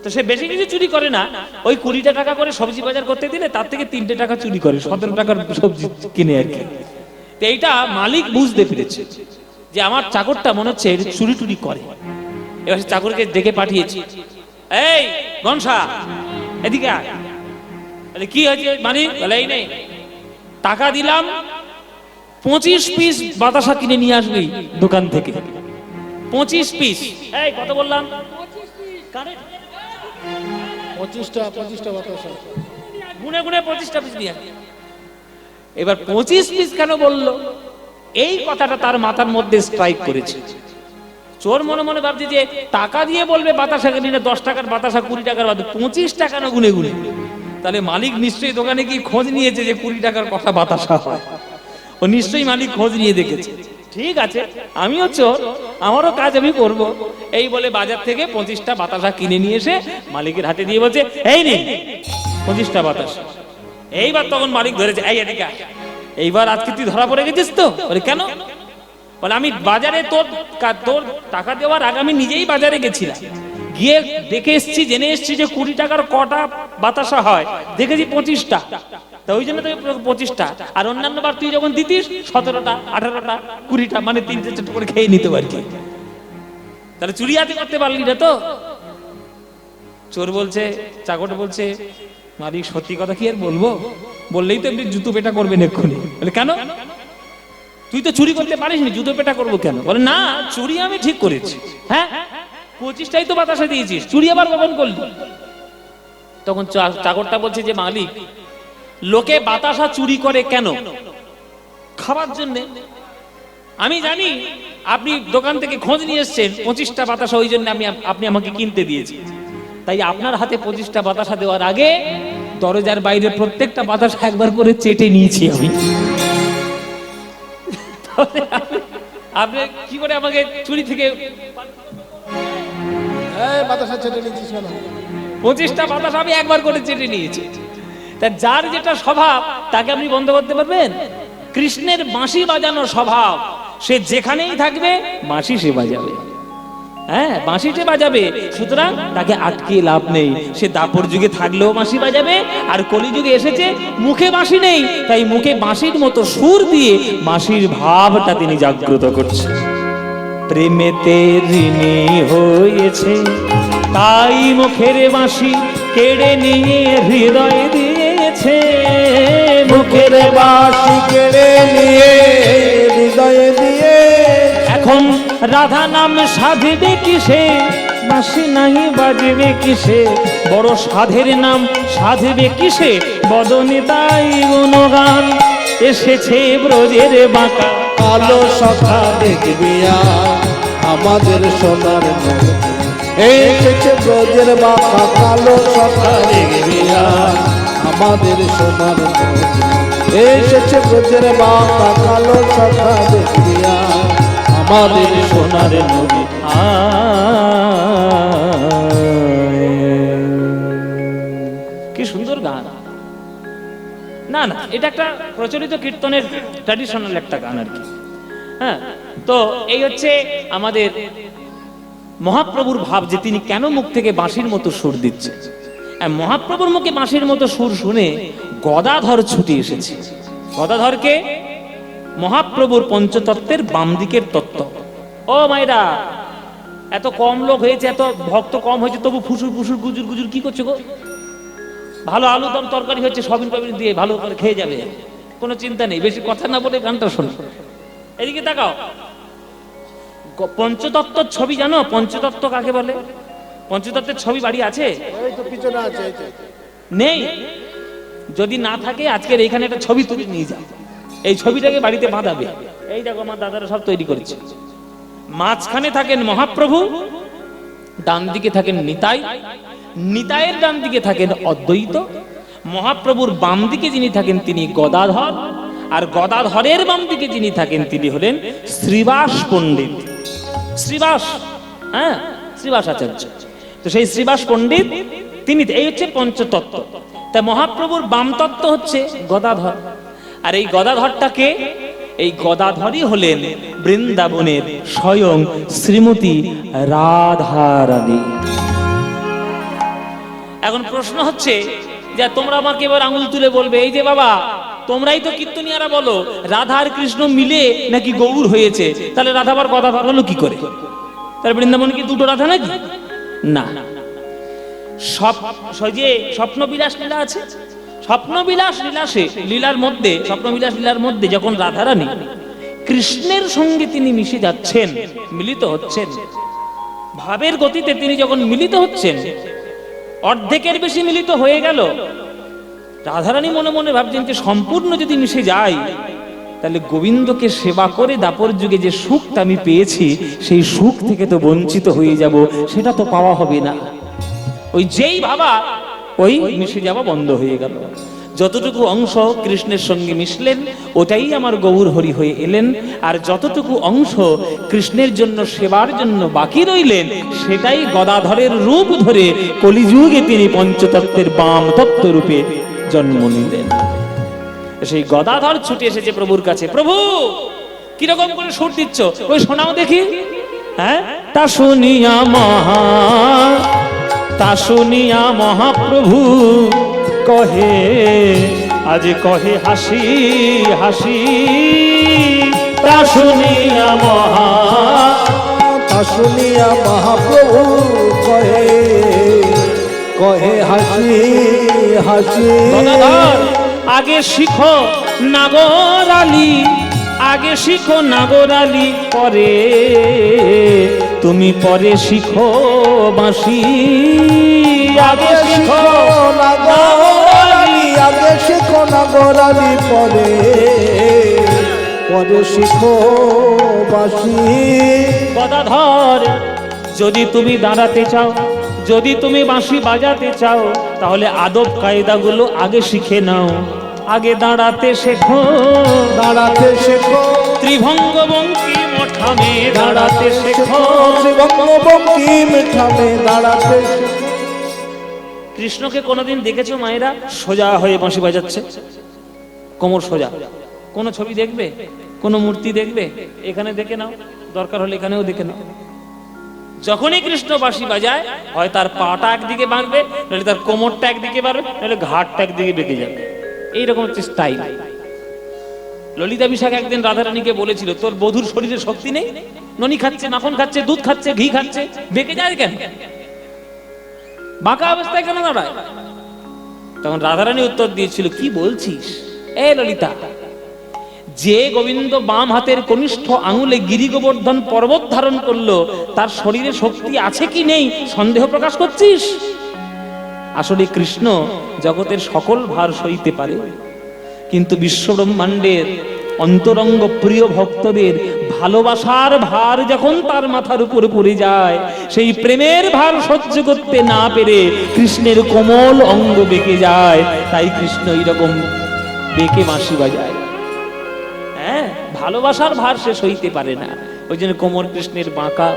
তো সে বেশি কিছু চুরি করে না, ওই 20 টাকা করে সবজি বাজার করতে দিলে তার থেকে 3 টাকা চুরি করে, 17 টাকার সবজি কিনে আর কি। তো এইটা মালিক বুঝতে পেরেছে যে আমার চাকরটা মনে হচ্ছে চুরি টুরি করে। এবার চাকরকে ডেকে পাঠিয়েছি, এই গনসা এদিকে আয়। কি হয়েছে মানে? বলে এই নেই, টাকা দিলাম 25 পিস বাতাসা কিনে নিয়ে আসবি দোকান থেকে। 25 পিস। এই কত বললাম?
25টা বাতাসা
গুনে গুনে 25টা পিস নিয়ে আসবি। এবার 25 পিস কেন বললো? এই কথাটা তার মাথার মধ্যে স্ট্রাইক করেছে। চোর মনে মনে ভাবছে যে টাকা দিয়ে বলবে বাতাসা কিনে, 10 টাকার বাতাসা 20 টাকার বাদ 25 টাকা না গুনে গুনে। তাহলে মালিক নিশ্চয়ই দোকানে কি খোঁজ নিয়েছে যে 20 টাকার কথা বাতাসা হয়। ও নিশ্চয়ই মালিক খোঁজ নিয়ে দেখেছে। ঠিক আছে, আমিও চোর, আমারও কাজ আমি করব। এই বলে বাজার থেকে 25টা বাতাসা কিনে নিয়ে এসে মালিকের হাতে দিয়ে বলছে, এই নে 25টা বাতাসা। এইবার তখন মালিক ধরেছে, এই এদিকে আয়। এইবার আজকে তুই ধরা পড়ে গেছিস তো? বলে কেন? বলে আমি বাজারে তোর টাকা দেওয়ার আগে আমি নিজেই বাজারে গেছিলাম, গিয়ে দেখে এসছি, জেনে এসছি যে 20 টাকার কটা বাতাসা হয়, দেখেছি 25টা। তা ওই জন্য তো 25টা। আর অন্যান্য বার তুই যখন দিতিস 17টা 18টা 20টা, মানে 3-4টা করে খেয়ে নিতে পারছি। তাহলে চুরি হাতে করতে পারলি না তো? চোর বলছে, চাকর বলছে, মালিক সত্যি কথা কি আর বলবো? বললেই তো এমনি জুতো পেটা করবেন এক্ষুনি। বলে কেন? তুই তো চুরি করতে পারিস নি, জুতো পেটা করবো কেন? বলে না, চুরি আমি ঠিক করেছি। হ্যাঁ, 25টাই তো বাতাসা দিয়েছিস, চুরি আবার কখন করলি? তখন চাকরটা বলছে যে মালিক, লোকে বাতাসা চুরি করে কেন? খাবার জন্য। আমি জানি আপনি দোকান থেকে খোঁজ নিয়ে এসেছেন 25টা বাতাসা, ওই জন্য আপনি আমাকে কিনতে দিয়েছেন। তাই আপনার হাতে 25টা বাতাসা দেওয়ার আগে দরজার বাইরে প্রত্যেকটা বাতাসা একবার করে চেটে নিয়েছি আমি। আপনি কি করে আমাকে চুরি থেকে
বাতাসা চেটে নিচ্ছিস কেন?
25টা বাতাসা আমি একবার করে চেটে নিয়েছি। তা যার যেটা স্বভাব তাকে আপনি বন্ধ করতে পারবেন? কৃষ্ণের বাঁশি বাজানোর স্বভাব, সে যেখানেই থাকবে বাঁশি সে বাজাবে। হ্যাঁ, বাঁশি সে বাজাবে, সুতরাং তাকে আটকে লাভ নেই। সে দাপর যুগে থাকলেও বাঁশি বাজাবে, আর কলিযুগে এসেছে মুখে বাঁশি নেই, তাই মুখে বাঁশির মতো সুর দিয়ে বাঁশির ভাবটা তিনি জাগ্রত করছেন। প্রেমেতে ঋণী হয়েছে, তাই মুখের বাঁশি কেড়ে নিয়ে হৃদয় দিয়েছে।
মুখের বাঁশি কেড়ে নিয়ে হৃদয়ে দিয়ে।
এখন রাধা নাম সাধবে কিসে, বাঁশি নাহি বাজবে কিসে? বড় সাধের নাম সাধবে কিসে, বদনে তাই গুণগান। এসেছে ব্রজের বাঁকা
কালো সখা দেখবিয়া আমাদের সোনার নদিয়া, এসেছে ব্রজের বাঁকা কালো সখা দেখবিয়া আমাদের সোনার নদিয়া, এসেছে ব্রজের বাঁকা কালো সখা দেখবিয়া আমাদের সোনার নদিয়া।
কি সুন্দর গান! না না, এটা একটা প্রচলিত কীর্তনের ট্র্যাডিশনাল একটা গান আর কি। হ্যাঁ, তো এই হচ্ছে আমাদের মহাপ্রভুর ভাব, যে তিনি কেন মুখ থেকে বাঁশির মতো সুর দিচ্ছে। মহাপ্রভুর মুখে বাঁশির মতো সুর শুনে গদাধর ছুটে এসেছে। গদাধরকে মহাপ্রভুর পঞ্চতত্ত্বের বাম দিকের তত্ত্ব। ও মায়েরা, এত কম লোক হয়েছে, এত ভক্ত কম হয়েছে, তবু ফুসুর ফুসুর গুজুর গুজুর কি করছো গো? ভালো আলু দম তরকারি হচ্ছে, সবিন টবিন দিয়ে ভালো করে খেয়ে যাবে, কোনো চিন্তা নেই, বেশি কথা না বলে গানটা শোনো। এদিকে তাকাও, পঞ্চতত্ত্বর ছবি জানো? পঞ্চতত্ত্ব কাকে বলে? পঞ্চতত্ত্বের ছবি বাড়ি আছে? নেই? যদি না থাকে আজকের এইখানে একটা ছবি তুলে নিয়ে যাও, এই ছবিটাকে বাড়িতে বাঁধাবে। এই দেখো আমার দাদারা সব তৈরি করেছে। মাঝখানে থাকেন মহাপ্রভু, ডান দিকে থাকেন নিতাই, নিতাইয়ের ডান দিকে থাকেন অদ্বৈত, মহাপ্রভুর বাম দিকে যিনি থাকেন তিনি গদাধর, আর গদাধরের বাম দিকে যিনি থাকেন তিনি হলেন শ্রীবাস পণ্ডিত। শ্রীবাস, হ্যাঁ, শ্রীবাস আচার্য। তো সেই শ্রীবাস পণ্ডিত তিনি, এই হচ্ছে পঞ্চতত্ত্ব। তা মহাপ্রভুর বাম তত্ত্ব হচ্ছে গদাধর, আর এই গদাধরটাকে, এই গদাধরই হলেন বৃন্দাবনের স্বয়ং শ্রীমতী রাধারানী। এখন প্রশ্ন হচ্ছে যে তোমরা আমাকে এবার আঙুল তুলে বলবে, এই যে বাবা তোমরাই তো কীর্তনিয়ারা বলো রাধা আর কৃষ্ণ মিলে নাকি গৌর হয়েছে, তাহলে রাধা আবার গদাধর হলো কি করে? তাহলে বৃন্দাবন কি দুটো রাধা নাকি? না, স্বপ্নবিলাস লীলা আছে, স্বপ্নবিলাস লীলার মধ্যে, স্বপ্নবিলাস লীলার মধ্যে যখন রাধারানী কৃষ্ণের সঙ্গে তিনি মিশে যাচ্ছেন, মিলিত হচ্ছেন, ভাবের গতিতে তিনি যখন মিলিত হচ্ছেন, অর্ধেকের বেশি মিলিত হয়ে গেল, রাধারানী মনে মনে ভাবছেন যে সম্পূর্ণ যদি মিশে যায় তাহলে গোবিন্দকে সেবা করে দাপর যুগে যে সুখটা আমি পেয়েছি সেই সুখ থেকে তো বঞ্চিত হয়ে যাব, সেটা তো পাওয়া হবে না। ওই যেই ভাবা ওই মিশে যাওয়া বন্ধ হয়ে গেল। যতটুকু অংশ কৃষ্ণের সঙ্গে মিশলেন ওটাই আমার গৌর হরি হয়ে এলেন, আর যতটুকু অংশ কৃষ্ণের জন্য সেবার জন্য বাকি রইলেন সেটাই গদাধরের রূপ ধরে কলিযুগে তিনি পঞ্চতত্ত্বের বাম তত্ত্ব রূপে জন্ম নিলেন। সেই গদাধর ছুটে এসেছে প্রভুর কাছে। প্রভু কিরকম করে সুর দিচ্ছ, ওই শোনাও দেখি। হ্যাঁ, তা শুনিয়া মহাপ্রভু কহে, আজ কহে হাসি হাসি, তা শুনিয়া
মহাপ্রভু কহে, কহে হাসি হাসি।
আগে শিখো নাগরালি, আগে শিখো নাগরালি, পরে তুমি পরে শিখো বাঁশি। আগে শিখো
নাগরালি, আগে শিখো নাগরালি, পরে পরে শিখো বাঁশি।
গদাধর যদি তুমি দাঁড়াতে চাও, যদি তুমি বাঁশি বাজাতে চাও, তাহলে আদব কায়দাগুলো আগে শিখে নাও। আগে দাঁড়াতে শেখো,
দাঁড়াতে শেখো,
ত্রিভঙ্গ বঙ্কিম ঠামে দাঁড়াতে শেখো,
ত্রিভঙ্গ বঙ্কিম ঠামে দাঁড়াতে শেখো।
কৃষ্ণকে কোনোদিন দেখেছো মায়েরা সোজা হয়ে বাঁশি বাজাচ্ছে? কোমর সোজা। কোন ছবি দেখবে, কোন মূর্তি দেখবে, এখানে দেখে নাও, দরকার হলে এখানেও দেখে নাও। যখনই কৃষ্ণ বাঁশি বাজায় হয় তার পাটা একদিকে বাঁকবে, নাহলে তার কোমরটা একদিকে বাড়বে, নাহলে ঘাটটা একদিকে বেঁকে যাবে। এইরকম হচ্ছে স্টাইল। ললিতা বিশাখ একদিন রাধারানীকে বলেছিল, তোর বধূর শরীরে শক্তি নেই, ননি খাচ্ছে, মাখন খাচ্ছে, দুধ খাচ্ছে, ঘি খাচ্ছে, বেঁকে যায় কেন, বাঁকা অবস্থায় কেন দাঁড়ায়? তখন রাধারানী উত্তর দিয়েছিল, কি বলছিস এ ললিতা, যে গোবিন্দ বাম হাতের কনিষ্ঠ আঙুলে গিরি গোবর্ধন পর্বত ধারণ করলো তার শরীরে শক্তি আছে কি নেই সন্দেহ প্রকাশ করছিস? আসলে কৃষ্ণ জগতের সকল ভার সইতে পারে, কিন্তু বিশ্বব্রহ্মাণ্ডের অন্তরঙ্গ প্রিয় ভক্তদের ভালোবাসার ভার যখন তার মাথার উপর পড়ে যায়, সেই প্রেমের ভার সহ্য করতে না পেরে কৃষ্ণের কোমল অঙ্গ বেঁকে যায়। তাই কৃষ্ণ এইরকম বেঁকে বাঁশি বাজায়। হ্যাঁ, ভালোবাসার ভার সে সইতে পারে না, ওই জন্য কোমর কৃষ্ণের বাঁকা।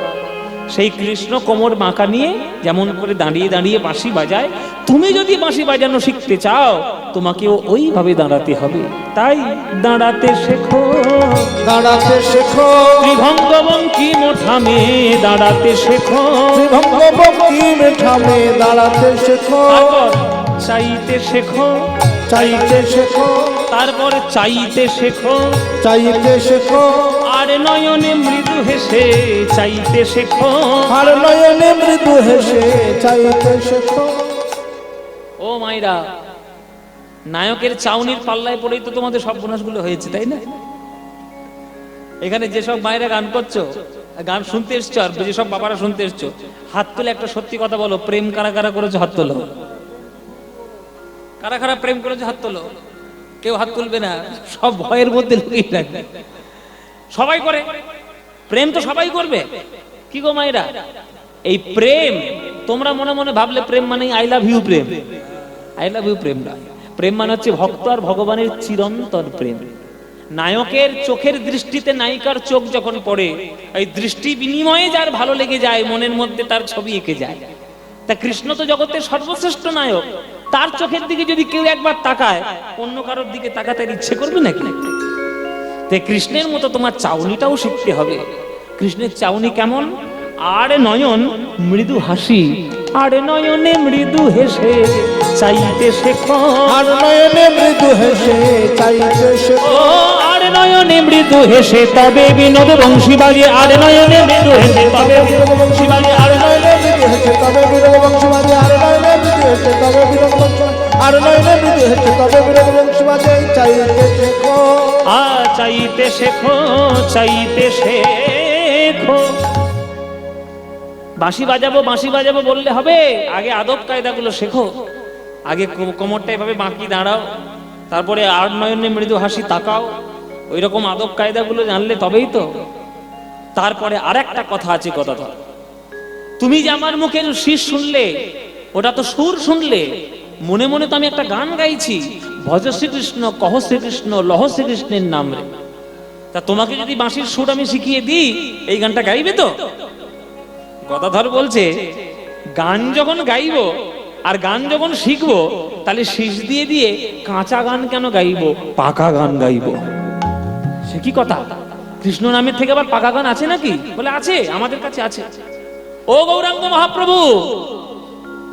সেই কৃষ্ণ কোমর বাঁকা নিয়ে যেমন করে দাঁড়িয়ে দাঁড়িয়ে বাঁশি বাজায়, তুমি যদি বাঁশি বাজানো শিখতে চাও তোমাকেও ওইভাবে দাঁড়াতে হবে। তাই দাঁড়াতে শেখো,
দাঁড়াতে শেখো,
ত্রিভঙ্গ বঙ্কিম ঠামে দাঁড়াতে শেখো,
ত্রিভঙ্গ বঙ্কিম ঠামে দাঁড়াতে শেখো।
তারপর চাইতে শেখো,
চাইতে শেখো,
তারপরে চাইতে শেখো,
চাইতে শেখো,
আর নয়নে মৃদু হেসে চাইতে শেখো।
আর নয়নে মৃদু হেসে চাইতে শেখো।
ও মাইরা, নায়কের চাউনির পাল্লায় পড়েই তো তোমাদের সব বোনাসগুলো হয়েছে, তাই না? এখানে যেসব মায়েরা গান করছো, গান শুনতে এসছো, আর যেসব বাবারা শুনতে এসছো, হাত তুলে একটা সত্যি কথা বলো, প্রেম কারা কারা করেছো হাত তোলো। কারা কারা প্রেম করেছো হাত তোলো। কেউ হাত তুলবে না, সব ভয়ের মধ্যে লুকিয়ে রাখবে। সবাই করে প্রেম, তো সবাই করবে। কি গো মায়েরা, এই প্রেম তোমরা মনে মনে ভাবলে প্রেম মানে আই লাভ ইউ প্রেম। আই লাভ ইউ প্রেম না, প্রেম মানে হচ্ছে ভক্ত আর ভগবানের চিরন্তন প্রেম। নায়কের চোখের দৃষ্টিতে নায়িকার চোখ যখন পড়ে, এই দৃষ্টি বিনিময়ে যার ভালো লেগে যায়, মনের মধ্যে তার ছবি এঁকে যায়। তা কৃষ্ণ তো জগতের সর্বশ্রেষ্ঠ নায়ক, তার চোখের দিকে যদি কেউ একবার তাকায়, অন্য কারোর দিকে তাকাতে ইচ্ছে করবে নাকি? তাই কৃষ্ণের মতো তোমার চাউনিটাও শিখতে হবে। কৃষ্ণের চাউনি কেমন? আরে নয়ন মৃদু হাসি, আরে নয়নে মৃদু হেসে চাইতে শেখো,
আর নয়নে মৃদু হেসে চাইতে শেখো,
আরে নয়নে মৃদু হেসে তবে বিনোদ বংশী বাজে, আরে নয়নে মৃদু হেসে তবে বিনোদ বংশী বাজে,
আর নয়নে মৃদু হেসে তবে বিরোধ বংশী বাজে, আর নয়নে মৃদু হেসে তবে বিরোধ বংশী বাজে, আর নয়নে মৃদু হেসে তবে বিরোধ বংশী বাজে। চাইতে শেখো,
চাইতে শেখো, চাইতে শেখো। বাঁশি বাজাবো, বাঁশি বাজাবো বললে হবে? আগে আদব কায়দাগুলো শেখো। আগে কোমরটা এভাবে বাঁকি দাঁড়াও, তারপরে আর নয়নে মৃদু হাসি তাকাও। ওই রকম আদব কায়দাগুলো জানলে তবেই তো। তারপরে আর একটা কথা আছে, কথা ধর, তুমি যে আমার মুখের শীষ শুনলে, ওটা তো সুর শুনলে, মনে মনে তো আমি একটা গান গাইছি, ভজ শ্রীকৃষ্ণ কহ শ্রীকৃষ্ণ লহ শ্রীকৃষ্ণের নাম রে। তা তোমাকে যদি বাঁশির সুর আমি শিখিয়ে দিই, এই গানটা গাইবে তো? গদাধর বলছে, গান যখন গাইবো আর গান যখন শিখবো, তাহলে শীষ দিয়ে দিয়ে কাঁচা গান কেন গাইবো, পাকা গান গাইবো। সে কি কথা? কৃষ্ণ নামের থেকে আবার পাকা গান আছে নাকি? বলে আছে, আমাদের কাছে আছে। ও গৌরাঙ্গ মহাপ্রভু,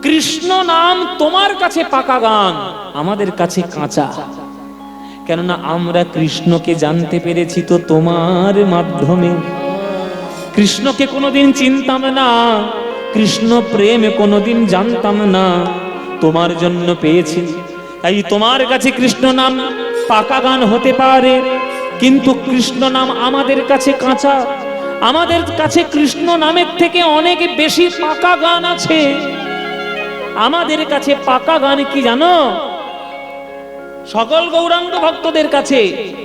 কৃষ্ণ নাম তোমার কাছে পাকা গান, আমাদের কাছে কাঁচা। কেননা আমরা কৃষ্ণকে জানতে পেরেছি তো তোমার মাধ্যমে। কৃষ্ণকে কোনোদিন চিনতাম না, কৃষ্ণ প্রেম কোনোদিন জানতাম না, তোমার জন্য পেয়েছি। তাই তোমার কাছে কৃষ্ণ নাম পাকা গান হতে পারে, কিন্তু কৃষ্ণ নাম আমাদের কাছে কাঁচা। আমাদের কাছে কৃষ্ণ নামের থেকে অনেক বেশি পাকা গান আছে। আমাদের কাছে পাকা গান কি জানো? সকল গৌরাঙ্গ ভক্তদের কাছে,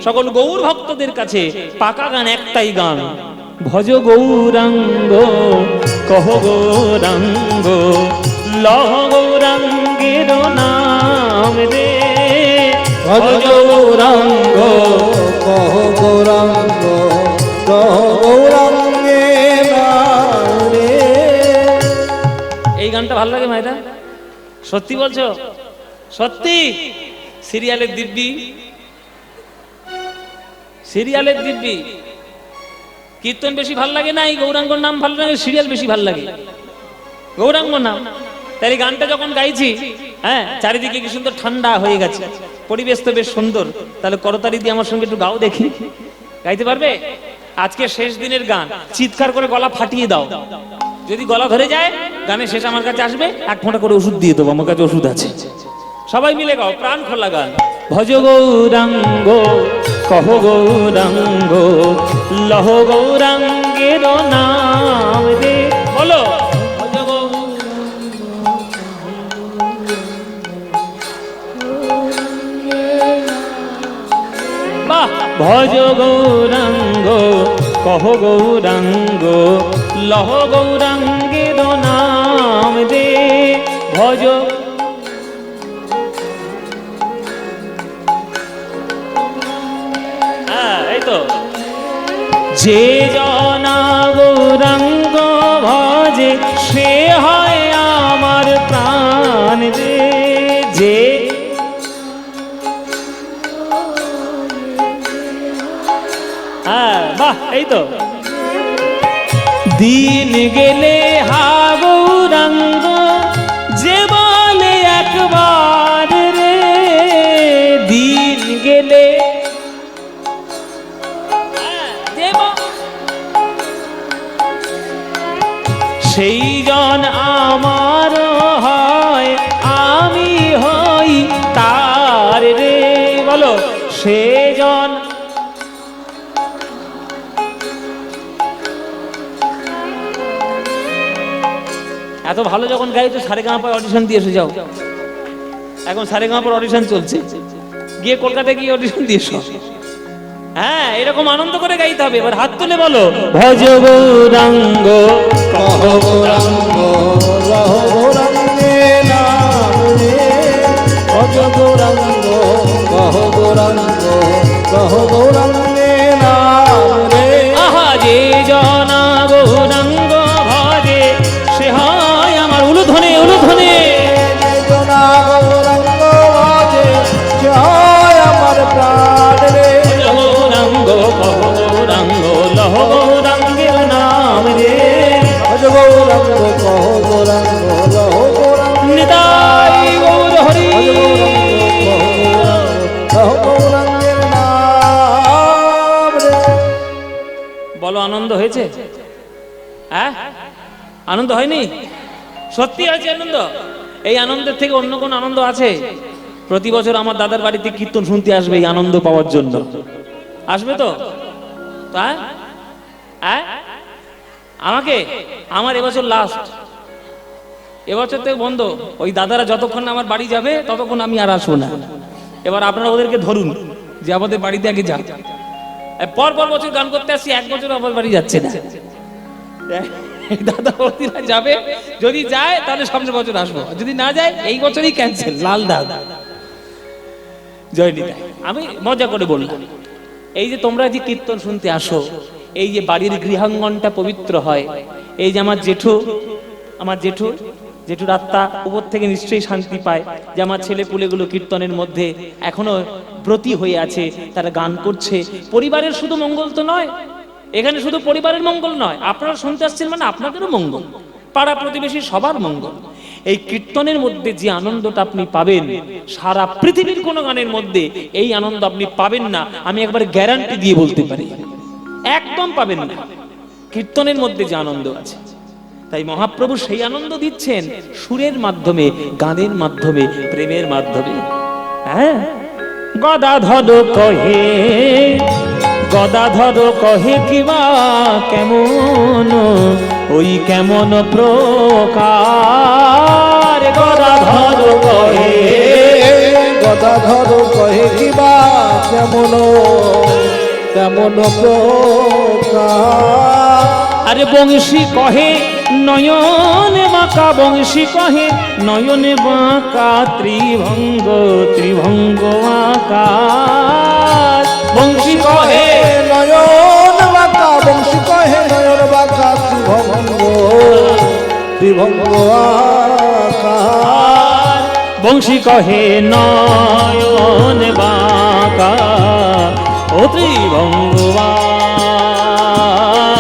সকল গৌর ভক্তদের কাছে পাকা গান একটাই গান, ভজ গৌরাঙ্গ কহ গৌরাঙ্গ লহ গৌরাঙ্গের নাম রে।
ভজ গৌরাঙ্গ কহ গৌরাঙ্গ লহ গৌরাঙ্গের নাম রে।
এই গানটা ভালো লাগে মায়েরা? সত্যি বলছো? সত্যি? সিরিয়ালের দিব্যি, সিরিয়ালের দিব্যি। কীর্তন বেশি ভাল লাগে না এই গৌরাঙ্গর নাম ভালো লাগে? সিরিয়াল বেশি ভাল লাগে গৌরাঙ্গ নাম। তাই গানটা যখন গাইছি, হ্যাঁ, চারিদিকে কি সুন্দর ঠান্ডা হয়ে গেছে, পরিবেশ তো বেশ সুন্দর। তাহলে করতালি দিয়ে আমার সঙ্গে একটু গাও দেখি। গাইতে পারবে? আজকে শেষ দিনের গান, চিৎকার করে গলা ফাটিয়ে দাও। যদি গলা ধরে যায়, গানের শেষ আমার কাছে আসবে, এক ফোঁটা করে ওষুধ দিয়ে দেবো, আমার কাছে ওষুধ আছে। সবাই মিলে গাও, প্রাণ খোলা গান। ভজ গৌরাঙ্গ কহ গৌরাঙ্গ লহ গৌরাঙ্গের নাম রে। বলো ভজ বাহ, ভজ গৌরাঙ্গ কহ গৌরাঙ্গ লহ গৌরাঙ্গের নাম রে। ভজ যে জনা গৌরাঙ্গ ভজে সে হয় আমার প্রাণ রে। যে বাহ, এই তো দিন গেলে হা গৌরাঙ্গ যে বলে একবার রে, সেই জন আমার হয়, আমি হই তার রে। বলো সে জন। এত ভালো যখন গাই তো সারেগামাপায় অডিশন দিয়ে এসে যাও। এখন সারেগামাপার অডিশন চলছে, গিয়ে কলকাতায় গিয়ে অডিশন দিয়ে এসো। হ্যাঁ, এরকম আনন্দ করে গাইতে হবে। এবার হাত তুলে বলো ভজ গৌরাঙ্গ
কহ গৌরাঙ্গ রহ গৌরাঙ্গে নাম রে। ভজ গৌরাঙ্গ কহ গৌরাঙ্গ রহ গৌরাঙ্গে নাম রে।
আহা যে জনা গৌরাঙ্গ ভজে সে হয় আমার উলুধ্বনি উলুধ্বনি।
যে জনা গৌরাঙ্গ ভজে সে হয় আমার প্রাণ রে।
গৌরাঙ্গ কহ গৌরাঙ্গ লহ গৌরাঙ্গের নাম রে।
ভজ গৌরাঙ্গ কহ গৌরাঙ্গ রহ গৌরাঙ্গ
নিতাই গৌর হরি।
ভজ গৌরাঙ্গ কহ গৌরাঙ্গ রহ গৌরাঙ্গের নাম রে।
বলো আনন্দ হয়েছে? হ্যাঁ, আনন্দ হয়নি? সত্যি হয়েছে আনন্দ? এই আনন্দের থেকে অন্য কোন আনন্দ আছে? প্রতি বছর আমার দাদার বাড়িতে কীর্তন শুনতে আসবে এই আনন্দ পাওয়ার জন্য। আসবে তো? তাই আমাকে আমার এবছর লাস্ট, এবছর থেকে বন্ধ। ওই দাদারা যতক্ষণ না আমার বাড়ি যাবে ততক্ষণ আমি আর আসবো না। এবার আপনারা ওদেরকে ধরুন যে আমাদের বাড়িতে আগে যান। পর পর বছর গান করতে আসছি, এক বছর আমার বাড়ি যাচ্ছে না। দাদা ওরা যাবে, যদি যায় তাহলে সামনের বছর আসবো, যদি না যায় এই বছরই ক্যান্সেল। লাল দাদা জয় নিতাই। আমি মজা করে বললাম, এই যে তোমরা যে কীর্তন শুনতে আসো, এই যে বাড়ির গৃহাঙ্গনটা পবিত্র হয়, এই যে আমার জেঠুর আত্মা উপর থেকে নিশ্চয়ই শান্তি পায় যে আমার ছেলে পুলেগুলো কীর্তনের মধ্যে এখনো ব্রতী হয়ে আছে, তারা গান করছে। পরিবারের শুধু মঙ্গল তো নয়, এখানে শুধু পরিবারের মঙ্গল নয়, আপনারা শুনতে আসছেন মানে আপনাদেরও মঙ্গল, পাড়া প্রতিবেশী সবার মঙ্গল। এই কীর্তনের মধ্যে যে আনন্দটা আপনি পাবেন, সারা পৃথিবীর কোনো গানের মধ্যে এই আনন্দ আপনি পাবেন না, আমি একবার গ্যারান্টি দিয়ে বলতে পারি, একদম পাবেন না। কীর্তনের মধ্যে যে আনন্দ আছে, তাই মহাপ্রভু সেই আনন্দ দিচ্ছেন সুরের মাধ্যমে, গানের মাধ্যমে, প্রেমের মাধ্যমে। হ্যাঁ, গদাধর কহে কিবা কেমন, ওই কেমন প্রকার। গদাধর
কহে কিবা কেমন কেমন প্রকার।
আরে বংশী কহে নয়নে বাঁকা, বংশী কহে নয়নে বাঁকা, ত্রিভঙ্গ আকার। বংশী কহে
নয়ন বাঁকা, বংশী কহে নয়ন বাঁকা, ত্রিভঙ্গ আকার।
বংশী কহে নয়ন বাঁকা, ও ত্রিভঙ্গ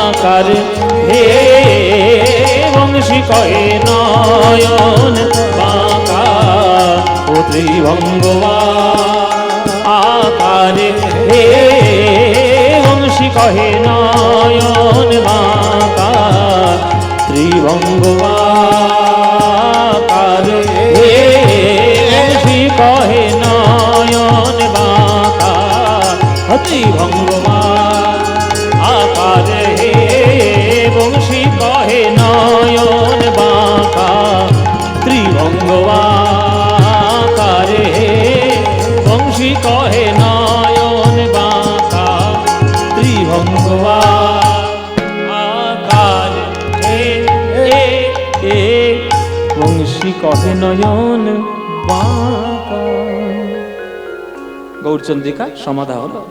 আকার। হে বংশী কহে নয়ন বাঁকা, ও ত্রিভঙ্গ আকার। হে বংশী কহে নয়ন বাঁকা, ত্রিভঙ্গ আকার। হে বংশী কহে নয়ন বাঁকা, ত্রিভঙ্গ আকার। হে বংশী কহে নয়ন বাঁকা, ত্রিভঙ্গ আকার। হে বংশী কহে নয়ন বাঁকা, ত্রিভঙ্গ আকার। হে বংশী কহে নয়ন বাঁকা। গৌরচন্দ্রিকা সমাধা হলো।